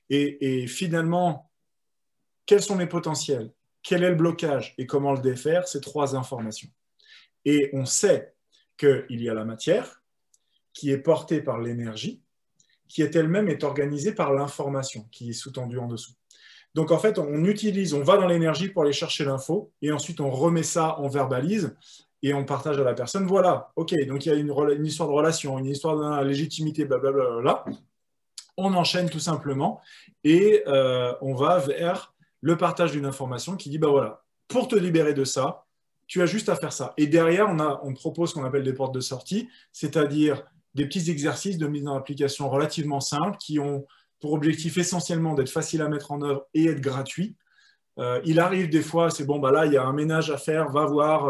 Et finalement, quels sont mes potentiels? Quel est le blocage et comment le défaire? Ces trois informations. Et on sait qu'il y a la matière qui est portée par l'énergie, qui elle-même est organisée par l'information qui est sous-tendue en dessous. Donc en fait, on va dans l'énergie pour aller chercher l'info, et ensuite on remet ça, on verbalise, et on partage à la personne. Voilà, ok, donc il y a une histoire de relation, une histoire de légitimité, blablabla. Là, on enchaîne tout simplement, et on va vers le partage d'une information qui dit, bah voilà, pour te libérer de ça, tu as juste à faire ça. Et derrière, on propose ce qu'on appelle des portes de sortie, c'est-à-dire des petits exercices de mise en application relativement simples qui ont pour objectif essentiellement d'être facile à mettre en œuvre et être gratuit. Il arrive des fois, c'est bon, bah là, il y a un ménage à faire, va voir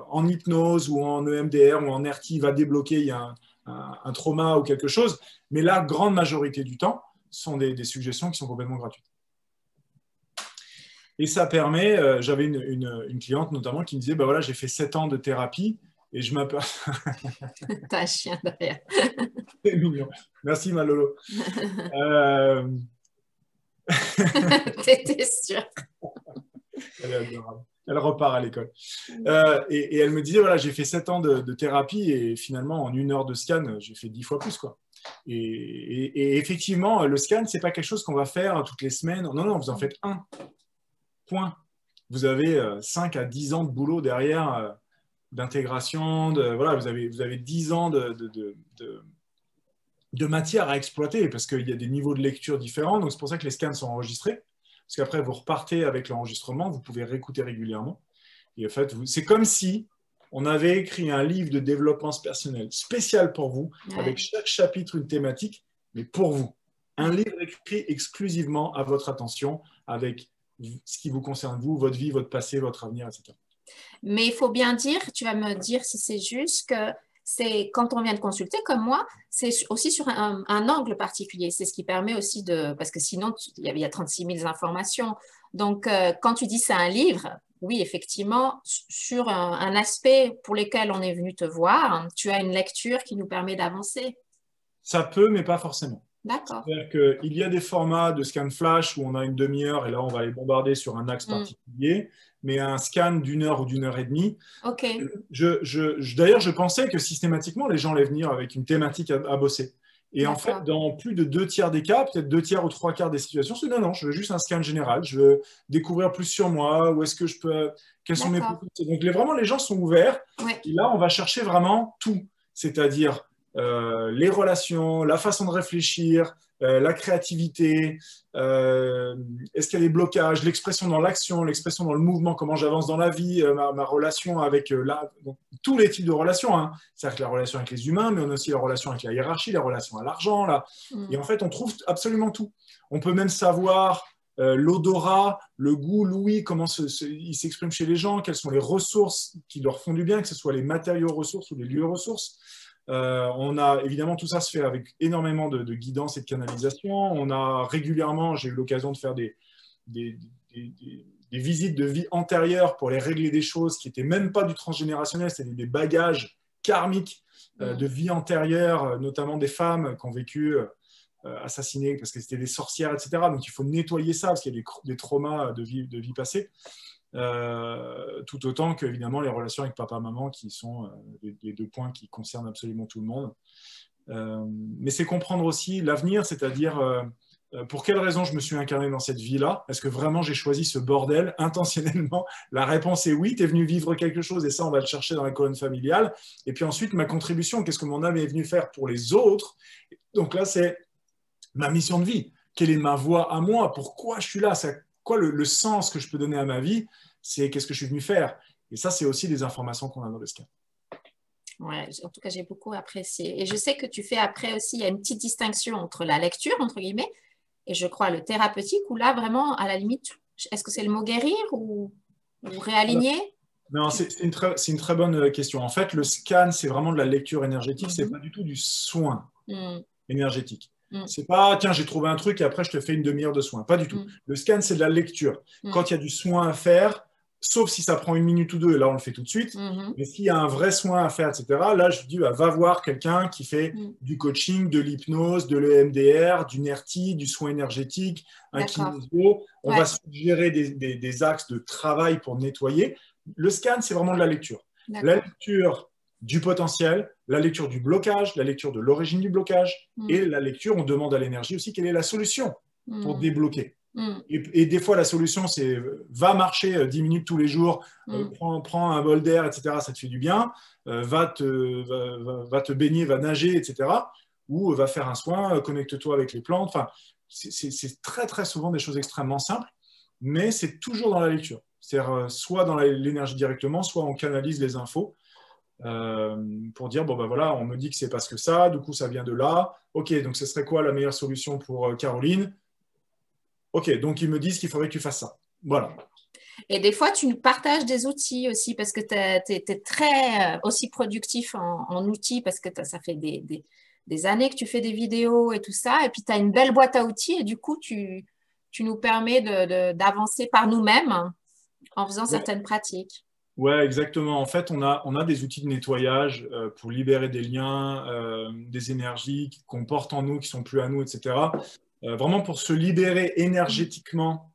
en hypnose ou en EMDR ou en RT, va débloquer, il y a un trauma ou quelque chose. Mais la grande majorité du temps, sont des suggestions qui sont complètement gratuites. Et ça permet, j'avais une cliente notamment qui me disait, bah voilà, j'ai fait 7 ans de thérapie et je m'aperçois... T'as un chien derrière. C'est mignon. Merci, ma Lolo. T'étais sûre. Elle est adorable. Elle repart à l'école. Et elle me disait, voilà, j'ai fait 7 ans de thérapie et finalement, en 1 heure de scan, j'ai fait 10 fois plus, quoi. Et effectivement, le scan, c'est pas quelque chose qu'on va faire toutes les semaines. Non, non, vous en faites un. Point. Vous avez 5 à 10 ans de boulot derrière d'intégration. Voilà, vous avez 10 ans de matière à exploiter parce qu'il y a des niveaux de lecture différents. Donc, c'est pour ça que les scans sont enregistrés. Parce qu'après, vous repartez avec l'enregistrement, vous pouvez réécouter régulièrement. Et en fait, c'est comme si on avait écrit un livre de développement personnel spécial pour vous, avec chaque chapitre une thématique, mais pour vous. Un livre écrit exclusivement à votre attention, avec ce qui vous concerne vous, votre vie, votre passé, votre avenir, etc. Mais il faut bien dire, tu vas me dire si c'est juste, que c'est quand on vient de consulter comme moi, c'est aussi sur un angle particulier. C'est ce qui permet aussi de... Parce que sinon, il y a 36 000 informations. Donc, quand tu dis c'est un livre, oui, effectivement, sur un aspect pour lequel on est venu te voir, tu as une lecture qui nous permet d'avancer. Ça peut, mais pas forcément. D'accord. C'est-à-dire qu'il y a des formats de scan flash où on a une demi-heure et là, on va les bombarder sur un axe particulier, mais un scan d'1 heure ou d'1 heure et demie. OK. D'ailleurs, je pensais que systématiquement, les gens allaient venir avec une thématique à bosser. Et en fait, D'accord. dans plus de 2 tiers des cas, peut-être 2 tiers ou 3 quarts des situations, c'est non, non, je veux juste un scan général, je veux découvrir plus sur moi, où est-ce que je peux, quels sont mes D'accord. potentiels. Donc vraiment, les gens sont ouverts. Oui. Et là, on va chercher vraiment tout, c'est-à-dire les relations, la façon de réfléchir, la créativité, est-ce qu'il y a des blocages, l'expression dans l'action, l'expression dans le mouvement, comment j'avance dans la vie, ma relation avec donc, tous les types de relations, hein. C'est-à-dire que la relation avec les humains, mais on a aussi la relation avec la hiérarchie, la relation à l'argent, là. Et en fait, on trouve absolument tout. On peut même savoir l'odorat, le goût, l'ouïe, comment il s'exprime chez les gens, quelles sont les ressources qui leur font du bien, que ce soit les matériaux ressources ou les lieux ressources. On a évidemment tout ça se fait avec énormément de guidance et de canalisation. On a régulièrement, j'ai eu l'occasion de faire des, des, des visites de vie antérieure pour les régler des choses qui n'étaient même pas du transgénérationnel, c'était des bagages karmiques de vie antérieure, notamment des femmes qui ont vécu assassinées parce que c'était des sorcières, etc. Donc il faut nettoyer ça parce qu'il y a des traumas de vie passée. Tout autant qu'évidemment les relations avec papa-maman qui sont des 2 points qui concernent absolument tout le monde. Mais c'est comprendre aussi l'avenir, c'est-à-dire pour quelle raison je me suis incarné dans cette vie-là? Est-ce que vraiment j'ai choisi ce bordel intentionnellement? La réponse est oui, tu es venu vivre quelque chose et ça, on va le chercher dans la colonne familiale. Et puis ensuite, ma contribution, qu'est-ce que mon âme est venue faire pour les autres? Donc là, c'est ma mission de vie. Quelle est ma voie à moi? Pourquoi je suis là? C'est quoi le sens que je peux donner à ma vie? C'est qu'est-ce que je suis venu faire? Et ça, c'est aussi des informations qu'on a dans le scan. Ouais, en tout cas, j'ai beaucoup apprécié. Et je sais que tu fais après aussi, il y a une petite distinction entre la lecture, entre guillemets, et je crois le thérapeutique, où là, vraiment, à la limite, est-ce que c'est le mot guérir ou réaligner? Non, c'est une très bonne question. En fait, le scan, c'est vraiment de la lecture énergétique, c'est pas du tout du soin énergétique. C'est pas, tiens, j'ai trouvé un truc et après je te fais une demi-heure de soin. Pas du tout. Le scan, c'est de la lecture. Quand il y a du soin à faire, sauf si ça prend 1 minute ou 2, là on le fait tout de suite. Mais s'il y a un vrai soin à faire, etc., là je dis, bah, va voir quelqu'un qui fait du coaching, de l'hypnose, de l'EMDR, du NERTI, du soin énergétique, un kinésio. On va suggérer des axes de travail pour nettoyer. Le scan, c'est vraiment de la lecture. La lecture du potentiel, la lecture du blocage, la lecture de l'origine du blocage et la lecture, on demande à l'énergie aussi quelle est la solution pour débloquer. Et des fois, la solution, c'est va marcher 10 minutes tous les jours, prends un bol d'air, etc. Ça te fait du bien. Va te baigner, va nager, etc. Ou va faire un soin, connecte-toi avec les plantes. Enfin, c'est très, très souvent des choses extrêmement simples, mais c'est toujours dans la lecture. C'est-à-dire soit dans l'énergie directement, soit on canalise les infos pour dire, bon ben voilà, on me dit que c'est parce que ça, du coup ça vient de là. Ok, donc ce serait quoi la meilleure solution pour Caroline? Ok, donc ils me disent qu'il faudrait que tu fasses ça. Voilà. Et des fois, tu nous partages des outils aussi parce que tu es très aussi productif en outils parce que ça fait des années que tu fais des vidéos et tout ça. Et puis, tu as une belle boîte à outils et du coup, tu nous permets d'avancer par nous-mêmes en faisant Ouais. certaines pratiques. Ouais, exactement. En fait, on a des outils de nettoyage pour libérer des liens, des énergies qu'on porte en nous, qui sont plus à nous, etc. Vraiment pour se libérer énergétiquement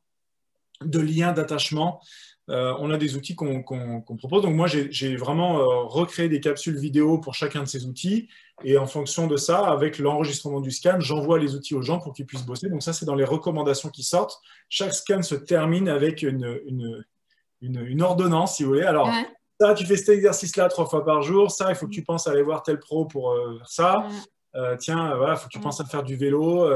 de liens d'attachement. On a des outils qu'on propose. Donc moi, j'ai vraiment recréé des capsules vidéo pour chacun de ces outils. Et en fonction de ça, avec l'enregistrement du scan, j'envoie les outils aux gens pour qu'ils puissent bosser. Donc ça, c'est dans les recommandations qui sortent. Chaque scan se termine avec une ordonnance, si vous voulez. Alors, ça, tu fais cet exercice-là 3 fois par jour. Ça, il faut que tu penses à aller voir tel pro pour faire ça. Tiens, voilà, il faut que tu penses à faire du vélo.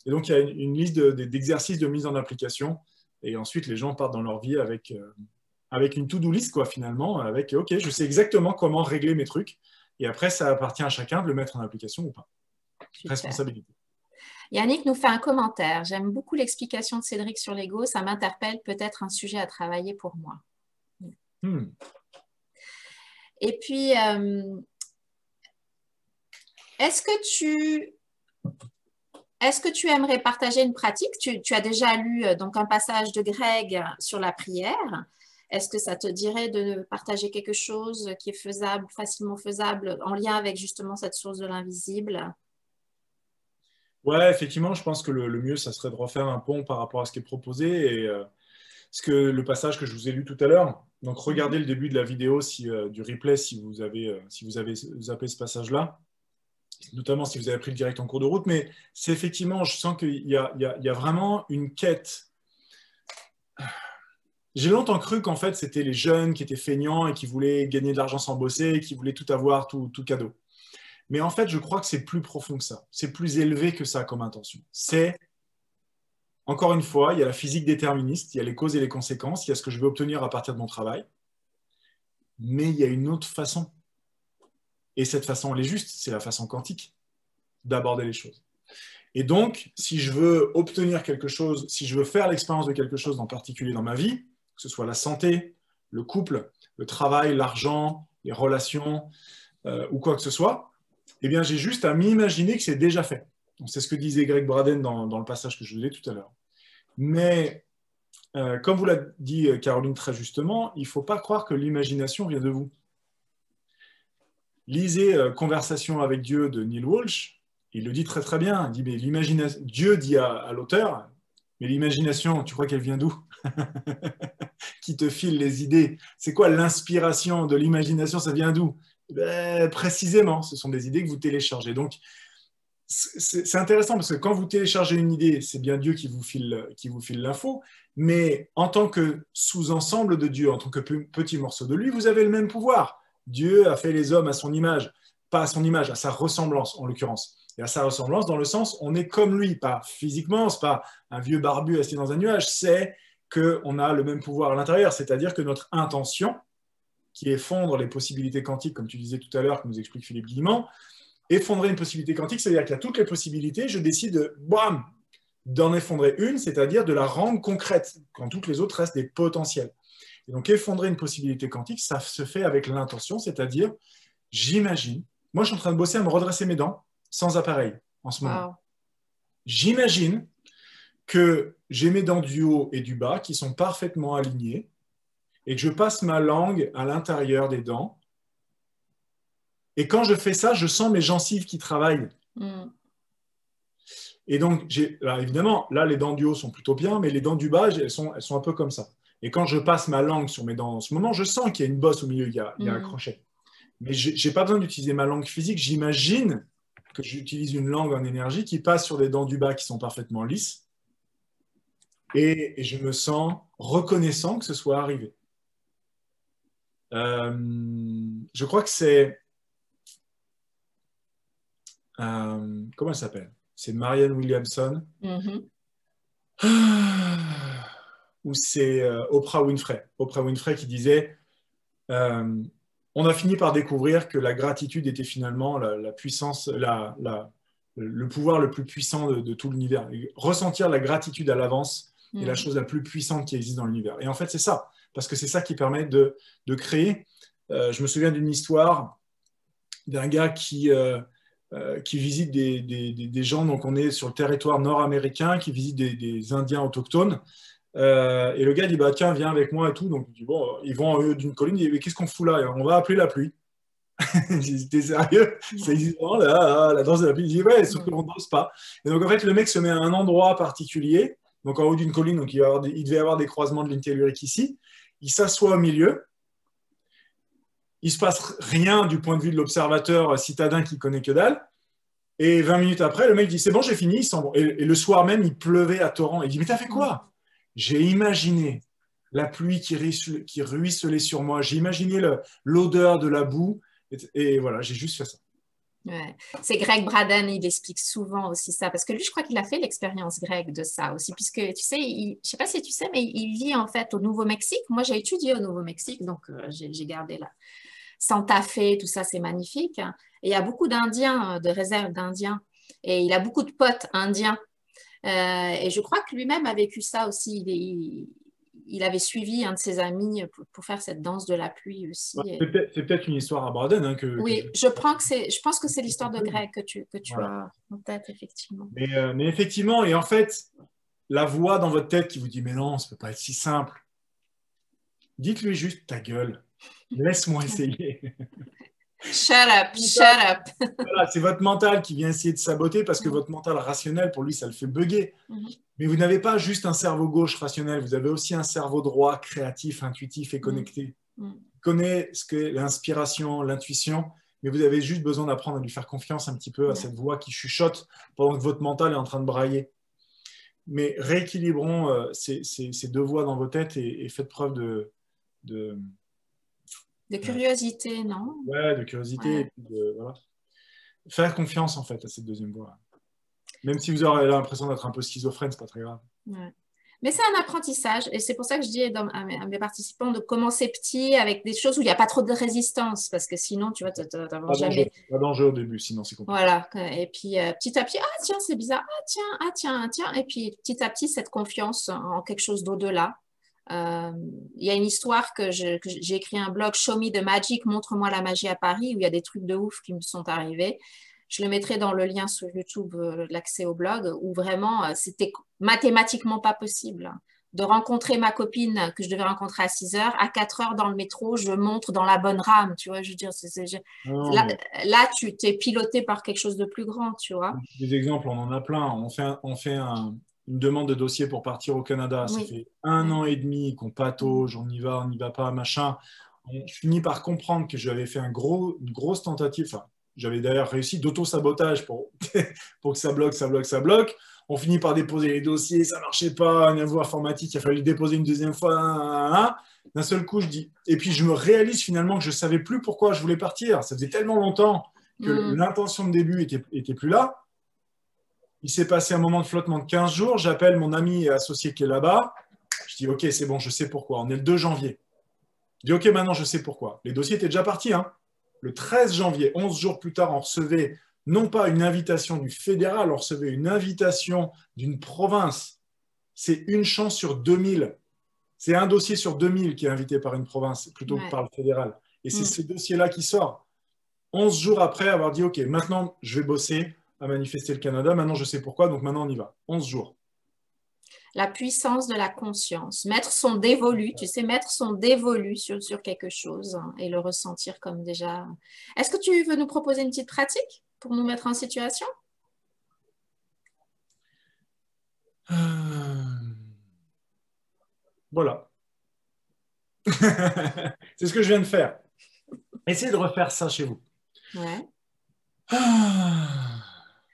Et donc, il y a une liste d'exercices de mise en application. Et ensuite, les gens partent dans leur vie avec une to-do list, quoi, finalement, avec, OK, je sais exactement comment régler mes trucs. Et après, ça appartient à chacun de le mettre en application ou pas. Super. Responsabilité. Yannick nous fait un commentaire. J'aime beaucoup l'explication de Cédric sur l'ego. Ça m'interpelle, peut-être un sujet à travailler pour moi. Et puis, est-ce que tu aimerais partager une pratique? Tu as déjà lu donc un passage de Greg sur la prière. Est-ce que ça te dirait de partager quelque chose qui est faisable, facilement faisable, en lien avec justement cette source de l'invisible? Ouais, effectivement, je pense que le mieux, ça serait de refaire un pont par rapport à ce qui est proposé. Et le passage que je vous ai lu tout à l'heure, donc regardez le début de la vidéo du replay si vous avez zappé ce passage-là. notamment si vous avez pris le direct en cours de route, mais c'est effectivement, je sens qu'il y a vraiment une quête. J'ai longtemps cru qu'en fait, c'était les jeunes qui étaient feignants et qui voulaient gagner de l'argent sans bosser, et qui voulaient tout avoir, tout cadeau. Mais en fait, je crois que c'est plus profond que ça. C'est plus élevé que ça comme intention. C'est, encore une fois, il y a la physique déterministe, il y a les causes et les conséquences, il y a ce que je vais obtenir à partir de mon travail, mais il y a une autre façon. Et cette façon, elle est juste, c'est la façon quantique d'aborder les choses. Et donc, si je veux obtenir quelque chose, si je veux faire l'expérience de quelque chose en particulier dans ma vie, que ce soit la santé, le couple, le travail, l'argent, les relations ou quoi que ce soit, eh bien, j'ai juste à m'imaginer que c'est déjà fait. C'est ce que disait Greg Braden dans le passage que je vous ai dit tout à l'heure. Mais, comme vous l'a dit Caroline très justement, il ne faut pas croire que l'imagination vient de vous. Lisez Conversation avec Dieu de Neil Walsh. Il le dit très très bien. Il dit, mais Dieu dit à l'auteur, mais l'imagination, tu crois qu'elle vient d'où? Qui te file les idées? C'est quoi l'inspiration de l'imagination? Ça vient d'où? Précisément, ce sont des idées que vous téléchargez. Donc, c'est intéressant parce que quand vous téléchargez une idée, c'est bien Dieu qui vous file l'info, mais en tant que sous-ensemble de Dieu, en tant que petit morceau de lui, vous avez le même pouvoir. Dieu a fait les hommes à son image, pas à son image, à sa ressemblance en l'occurrence. Et à sa ressemblance dans le sens, on est comme lui, pas physiquement, c'est pas un vieux barbu assis dans un nuage, c'est qu'on a le même pouvoir à l'intérieur, c'est-à-dire que notre intention, qui effondre les possibilités quantiques, comme tu disais tout à l'heure, que nous explique Philippe Guillemont, effondrer une possibilité quantique, c'est-à-dire qu'il y a toutes les possibilités, je décide d'en effondrer une, c'est-à-dire de la rendre concrète, quand toutes les autres restent des potentiels. Et donc, effondrer une possibilité quantique, ça se fait avec l'intention, c'est-à-dire, j'imagine, moi je suis en train de bosser à me redresser mes dents sans appareil en ce moment. Wow. J'imagine que j'ai mes dents du haut et du bas qui sont parfaitement alignées et que je passe ma langue à l'intérieur des dents. Et quand je fais ça, je sens mes gencives qui travaillent. Et donc, alors évidemment, là, les dents du haut sont plutôt bien, mais les dents du bas, elles sont un peu comme ça. Et quand je passe ma langue sur mes dents en ce moment, je sens qu'il y a une bosse au milieu, il y a un crochet. Mais je n'ai pas besoin d'utiliser ma langue physique. J'imagine que j'utilise une langue en énergie qui passe sur les dents du bas qui sont parfaitement lisses. Et je me sens reconnaissant que ce soit arrivé. Je crois que c'est... comment elle s'appelle? C'est Marianne Williamson. Ou c'est Oprah Winfrey. Oprah Winfrey qui disait on a fini par découvrir que la gratitude était finalement la puissance, le pouvoir le plus puissant de tout l'univers. Ressentir la gratitude à l'avance est la chose la plus puissante qui existe dans l'univers. Et en fait, c'est ça, parce que c'est ça qui permet de créer. Je me souviens d'une histoire d'un gars qui visite des gens, donc on est sur le territoire nord-américain, qui visite des Indiens autochtones. Et le gars dit bah tiens viens avec moi et tout, donc il dit, bon ils vont en haut d'une colline, il dit mais qu'est-ce qu'on fout là? On va appeler la pluie. T'es sérieux? Ça existe vraiment la danse de la pluie? Il dit ouais, sauf qu'on ne danse pas. Et donc en fait le mec se met à un endroit particulier, donc en haut d'une colline, donc il devait y avoir des croisements de lignes telluriques ici, il s'assoit au milieu, il se passe rien du point de vue de l'observateur citadin qui connaît que dalle. Et 20 minutes après le mec dit c'est bon j'ai fini, et le soir même il pleuvait à torrent. Il dit mais t'as fait quoi? J'ai imaginé la pluie qui ruisselait sur moi. J'ai imaginé l'odeur de la boue. Et voilà, j'ai juste fait ça. Ouais. C'est Greg Braden, il explique souvent aussi ça. Parce que lui, je crois qu'il a fait l'expérience, Greg, de ça aussi. Puisque, tu sais, je ne sais pas si tu sais, mais il vit en fait au Nouveau-Mexique. Moi, j'ai étudié au Nouveau-Mexique, donc j'ai gardé là. Santa Fe, tout ça, c'est magnifique. Et il y a beaucoup d'Indiens, de réserves d'Indiens. Et il a beaucoup de potes indiens. Et je crois que lui-même a vécu ça aussi. Il avait suivi un de ses amis pour faire cette danse de la pluie aussi. C'est peut-être une histoire à Braden. Hein, oui, je pense que c'est l'histoire de Greg que tu voilà. As en tête, effectivement. Mais effectivement, et en fait, la voix dans votre tête qui vous dit « Mais non, ça ne peut pas être si simple », dites-lui juste « Ta gueule, laisse-moi essayer ». Shut up, shut up. Voilà, c'est votre mental qui vient essayer de saboter parce que votre mental rationnel, pour lui, ça le fait bugger. Mais vous n'avez pas juste un cerveau gauche rationnel, vous avez aussi un cerveau droit, créatif, intuitif et connecté. Il connaît ce qu'est l'inspiration, l'intuition, mais vous avez juste besoin d'apprendre à lui faire confiance un petit peu à cette voix qui chuchote pendant que votre mental est en train de brailler. Mais rééquilibrons ces deux voix dans vos têtes et faites preuve de curiosité, non? Ouais, de curiosité. Ouais. Et puis voilà. Faire confiance, en fait, à cette deuxième voix. Même si vous aurez l'impression d'être un peu schizophrène, c'est pas très grave. Ouais. Mais c'est un apprentissage et c'est pour ça que je dis à mes participants de commencer petit avec des choses où il n'y a pas trop de résistance parce que sinon, tu vois, tu n'avances jamais. Pas d'enjeu au début, sinon c'est compliqué. Voilà. Et puis, petit à petit, ah tiens, c'est bizarre, ah tiens. Et puis, petit à petit, cette confiance en quelque chose d'au-delà. Il y a une histoire que j'ai écrit un blog, Show Me the Magic, montre-moi la magie à Paris, où il y a des trucs de ouf qui me sont arrivés. Je le mettrai dans le lien sur YouTube, l'accès au blog, où vraiment, c'était mathématiquement pas possible de rencontrer ma copine que je devais rencontrer à 6 heures. À 4 heures dans le métro, je montre dans la bonne rame, tu vois. Je veux dire, Non, là, tu t'es piloté par quelque chose de plus grand, tu vois. des exemples, on en a plein. On fait une demande de dossier pour partir au Canada. Ça Oui. fait 1 an et demi qu'on patauge, on y va pas, machin. On finit par comprendre que j'avais fait une grosse tentative. Enfin, j'avais d'ailleurs réussi d'auto-sabotage pour que ça bloque. On finit par déposer les dossiers, ça marchait pas, un niveau informatique, il a fallu déposer une deuxième fois. D'un seul coup, je dis. Et puis, je me réalise finalement que je savais plus pourquoi je voulais partir. Ça faisait tellement longtemps que l'intention de début était plus là. Il s'est passé un moment de flottement de 15 jours. J'appelle mon ami et associé qui est là-bas. Je dis, OK, c'est bon, je sais pourquoi. On est le 2 janvier. Je dis, OK, maintenant, je sais pourquoi. Les dossiers étaient déjà partis. Hein. Le 13 janvier, 11 jours plus tard, on recevait non pas une invitation du fédéral, on recevait une invitation d'une province. C'est une chance sur 2000. C'est un dossier sur 2000 qui est invité par une province plutôt que par le fédéral. Et c'est ce dossier-là qui sort. 11 jours après avoir dit, OK, maintenant, je vais bosser à manifester le Canada. Maintenant, je sais pourquoi. Donc, maintenant, on y va. 11 jours. La puissance de la conscience. Mettre son dévolu, tu sais, mettre son dévolu sur quelque chose et le ressentir comme déjà. Est-ce que tu veux nous proposer une petite pratique pour nous mettre en situation? Voilà. C'est ce que je viens de faire. Essayez de refaire ça chez vous. Ouais.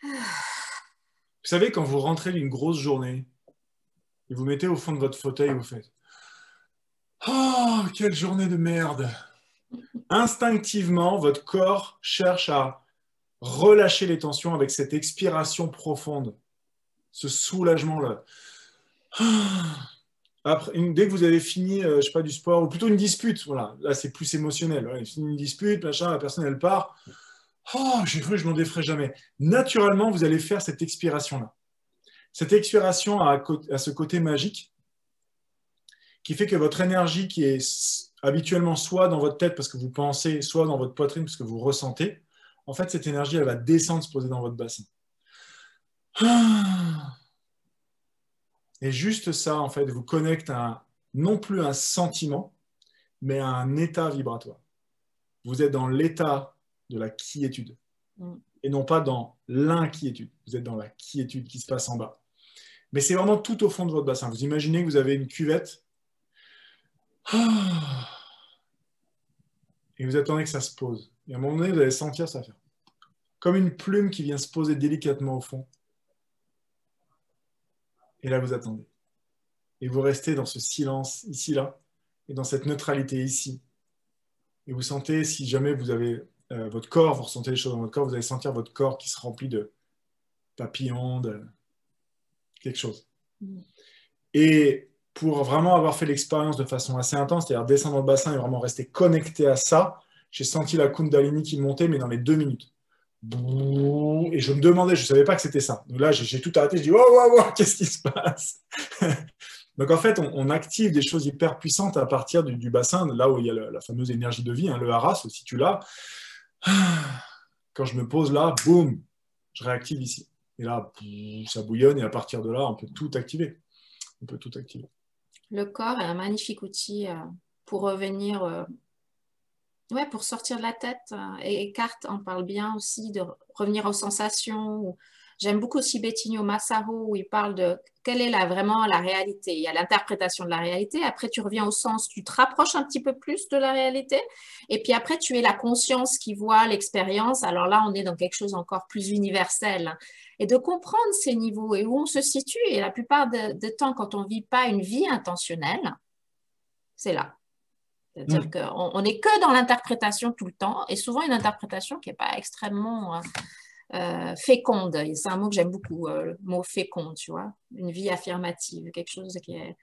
Vous savez, quand vous rentrez d'une grosse journée et vous mettez au fond de votre fauteuil, vous faites « Oh, quelle journée de merde !» Instinctivement, votre corps cherche à relâcher les tensions avec cette expiration profonde, ce soulagement-là. Après, dès que vous avez fini, je sais pas, du sport, ou plutôt une dispute, voilà, là c'est plus émotionnel. Ouais, fini une dispute, machin, la personne elle part. Oh, j'ai cru que je m'en déferais jamais. Naturellement, vous allez faire cette expiration-là. Cette expiration a ce côté magique qui fait que votre énergie qui est habituellement soit dans votre tête parce que vous pensez, soit dans votre poitrine parce que vous ressentez, en fait, cette énergie, elle va descendre, se poser dans votre bassin. Et juste ça, en fait, vous connecte à non plus un sentiment, mais à un état vibratoire. Vous êtes dans l'état de la quiétude et non pas dans l'inquiétude. Vous êtes dans la quiétude qui se passe en bas. Mais c'est vraiment tout au fond de votre bassin. Vous imaginez que vous avez une cuvette et vous attendez que ça se pose. Et à un moment donné, vous allez sentir ça faire comme une plume qui vient se poser délicatement au fond. Et là, vous attendez. Et vous restez dans ce silence ici, là, et dans cette neutralité ici. Et vous sentez, si jamais vous avez votre corps, vous ressentez les choses dans votre corps, vous allez sentir votre corps qui se remplit de papillons, de quelque chose. Et pour vraiment avoir fait l'expérience de façon assez intense, c'est-à-dire descendre dans le bassin et vraiment rester connecté à ça, j'ai senti la Kundalini qui montait, mais dans les 2 minutes. Et je me demandais, je ne savais pas que c'était ça. Donc là, j'ai tout arrêté, je dis, wow, qu'est-ce qui se passe? Donc en fait, on active des choses hyper puissantes à partir du bassin, là où il y a la fameuse énergie de vie, hein, le haras, si tu l'as. Quand je me pose là, boum, je réactive ici. Et là, ça bouillonne et à partir de là, on peut tout activer. On peut tout activer. Le corps est un magnifique outil pour revenir, pour sortir de la tête. Et Eckhart en parle bien aussi, de revenir aux sensations, J'aime beaucoup aussi Bettinho Massaro où il parle de quelle est vraiment la réalité. Il y a l'interprétation de la réalité. Après, tu reviens au sens, tu te rapproches un petit peu plus de la réalité. Et puis après, tu es la conscience qui voit l'expérience. Alors là, on est dans quelque chose encore plus universel. Et de comprendre ces niveaux et où on se situe. Et la plupart du temps, quand on ne vit pas une vie intentionnelle, c'est là. C'est-à-dire qu'on n'est que dans l'interprétation tout le temps, et souvent une interprétation qui n'est pas extrêmement féconde. C'est un mot que j'aime beaucoup, le mot féconde, tu vois. Une vie affirmative, quelque chose qui est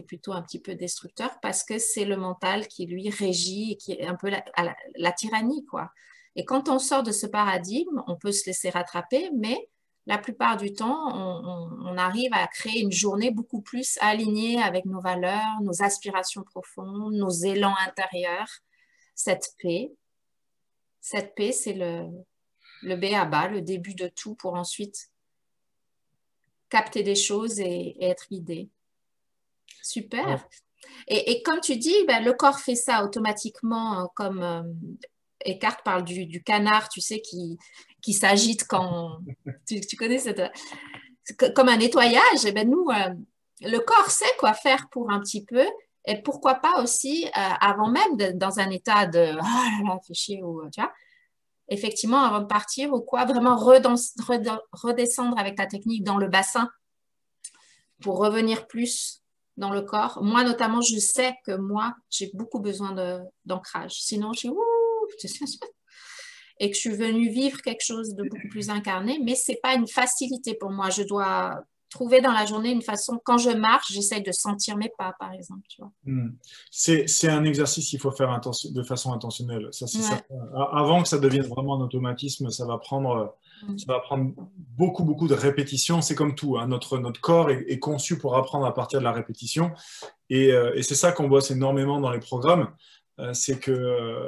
plutôt un petit peu destructeur, parce que c'est le mental qui, lui, régit, et qui est un peu la tyrannie, quoi. Et quand on sort de ce paradigme, on peut se laisser rattraper, mais la plupart du temps, on arrive à créer une journée beaucoup plus alignée avec nos valeurs, nos aspirations profondes, nos élans intérieurs, cette paix. Cette paix, c'est le b.a.-ba, le début de tout pour ensuite capter des choses et être guidé. Super. Ouais. Et comme tu dis, ben, le corps fait ça automatiquement, comme Eckhart parle du canard, tu sais, qui s'agite quand... Tu connais comme un nettoyage. Et ben nous, le corps sait quoi faire pour un petit peu. Et pourquoi pas aussi, avant même dans un état de « Ah là là, fais chier » ou tu vois, effectivement, avant de partir ou quoi, vraiment redescendre avec ta technique dans le bassin pour revenir plus dans le corps. Moi, notamment, je sais que moi, j'ai beaucoup besoin d'ancrage. Sinon, je suis et que je suis venue vivre quelque chose de beaucoup plus incarné, mais ce n'est pas une facilité pour moi. Je dois trouver dans la journée une façon, quand je marche, j'essaye de sentir mes pas, par exemple. Tu vois. C'est un exercice qu'il faut faire de façon intentionnelle. Ça, c'est Ouais. certain. Avant que ça devienne vraiment un automatisme, ça va prendre beaucoup, beaucoup de répétitions. C'est comme tout, hein. Notre corps est conçu pour apprendre à partir de la répétition. Et c'est ça qu'on bosse énormément dans les programmes. C'est que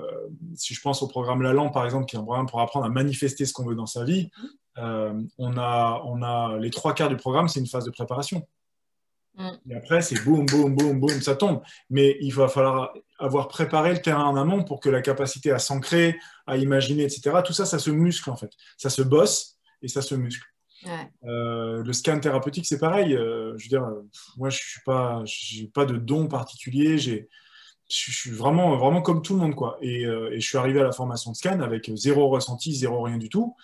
si je pense au programme Lalan, par exemple, qui est un programme pour apprendre à manifester ce qu'on veut dans sa vie, on a les 3 quarts du programme, c'est une phase de préparation. Et après, c'est boum, boum, boum, boum, ça tombe. Mais il va falloir avoir préparé le terrain en amont pour que la capacité à s'ancrer, à imaginer, etc., tout ça, ça se muscle en fait. Ça se bosse et ça se muscle. Ouais. Le scan thérapeutique, c'est pareil. Je veux dire, moi, j'ai pas de don particulier. Je suis vraiment, vraiment comme tout le monde, quoi. Et je suis arrivé à la formation de scan avec zéro ressenti, zéro rien du tout.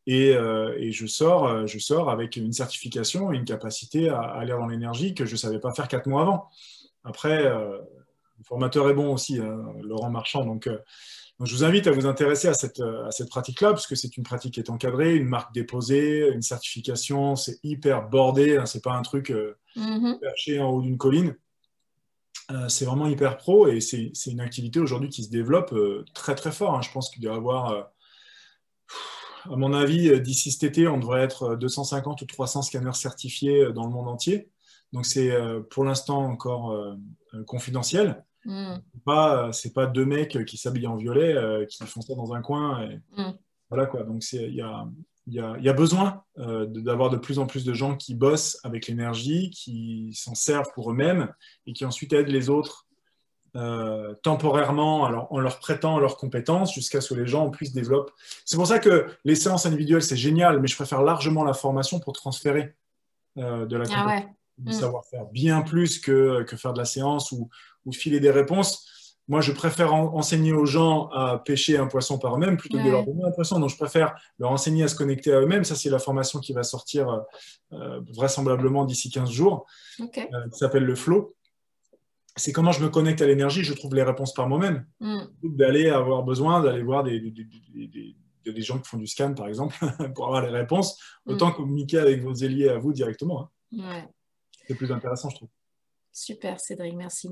Et je sors avec une certification et une capacité à aller dans l'énergie que je ne savais pas faire 4 mois avant. Après, le formateur est bon aussi, Laurent Marchand. Donc, je vous invite à vous intéresser à cette pratique-là, parce que c'est une pratique qui est encadrée, une marque déposée, une certification, c'est hyper bordé, hein, ce n'est pas un truc perché en haut d'une colline. C'est vraiment hyper pro et c'est une activité aujourd'hui qui se développe très très fort, hein. Je pense qu'il doit y avoir... à mon avis, d'ici cet été, on devrait être 250 ou 300 scanners certifiés dans le monde entier. Donc, c'est pour l'instant encore confidentiel. C'est pas 2 mecs qui s'habillent en violet, qui font ça dans un coin. Voilà quoi. Donc, il y a besoin d'avoir de plus en plus de gens qui bossent avec l'énergie, qui s'en servent pour eux-mêmes et qui ensuite aident les autres temporairement alors, en leur prêtant leurs compétences jusqu'à ce que les gens puissent développer. C'est pour ça que les séances individuelles, c'est génial, mais je préfère largement la formation pour transférer de la compétence, du savoir-faire, bien plus que faire de la séance ou filer des réponses. Moi, je préfère enseigner aux gens à pêcher un poisson par eux-mêmes plutôt que de leur donner un poisson. Donc, je préfère leur enseigner à se connecter à eux-mêmes. Ça, c'est la formation qui va sortir vraisemblablement d'ici 15 jours, qui s'appelle le Flow. C'est comment je me connecte à l'énergie, je trouve les réponses par moi-même. D'aller avoir besoin d'aller voir des gens qui font du scan, par exemple, pour avoir les réponses, autant communiquer avec vos ailiers à vous directement. Hein. C'est plus intéressant, je trouve. Super, Cédric, merci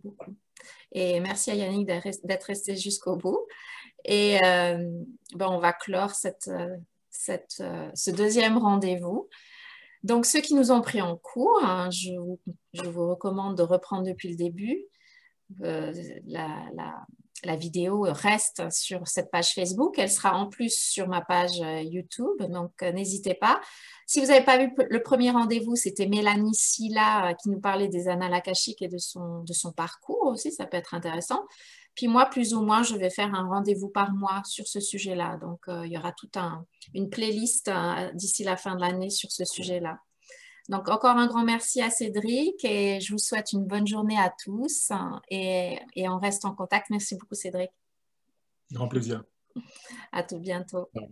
beaucoup. Et merci à Yannick d'être resté jusqu'au bout. Et on va clore ce deuxième rendez-vous. Donc, ceux qui nous ont pris en cours, hein, je vous recommande de reprendre depuis le début. La vidéo reste sur cette page Facebook. Elle sera en plus sur ma page YouTube, donc n'hésitez pas. Si vous n'avez pas vu le premier rendez-vous, c'était Mélanie Silla qui nous parlait des annales akashiques et de son parcours aussi, ça peut être intéressant. Puis moi, plus ou moins, je vais faire un rendez-vous par mois sur ce sujet-là. Donc, il y aura toute une playlist d'ici la fin de l'année sur ce sujet-là. Donc, encore un grand merci à Cédric et je vous souhaite une bonne journée à tous et on reste en contact. Merci beaucoup, Cédric. Grand plaisir. À tout bientôt. Ouais.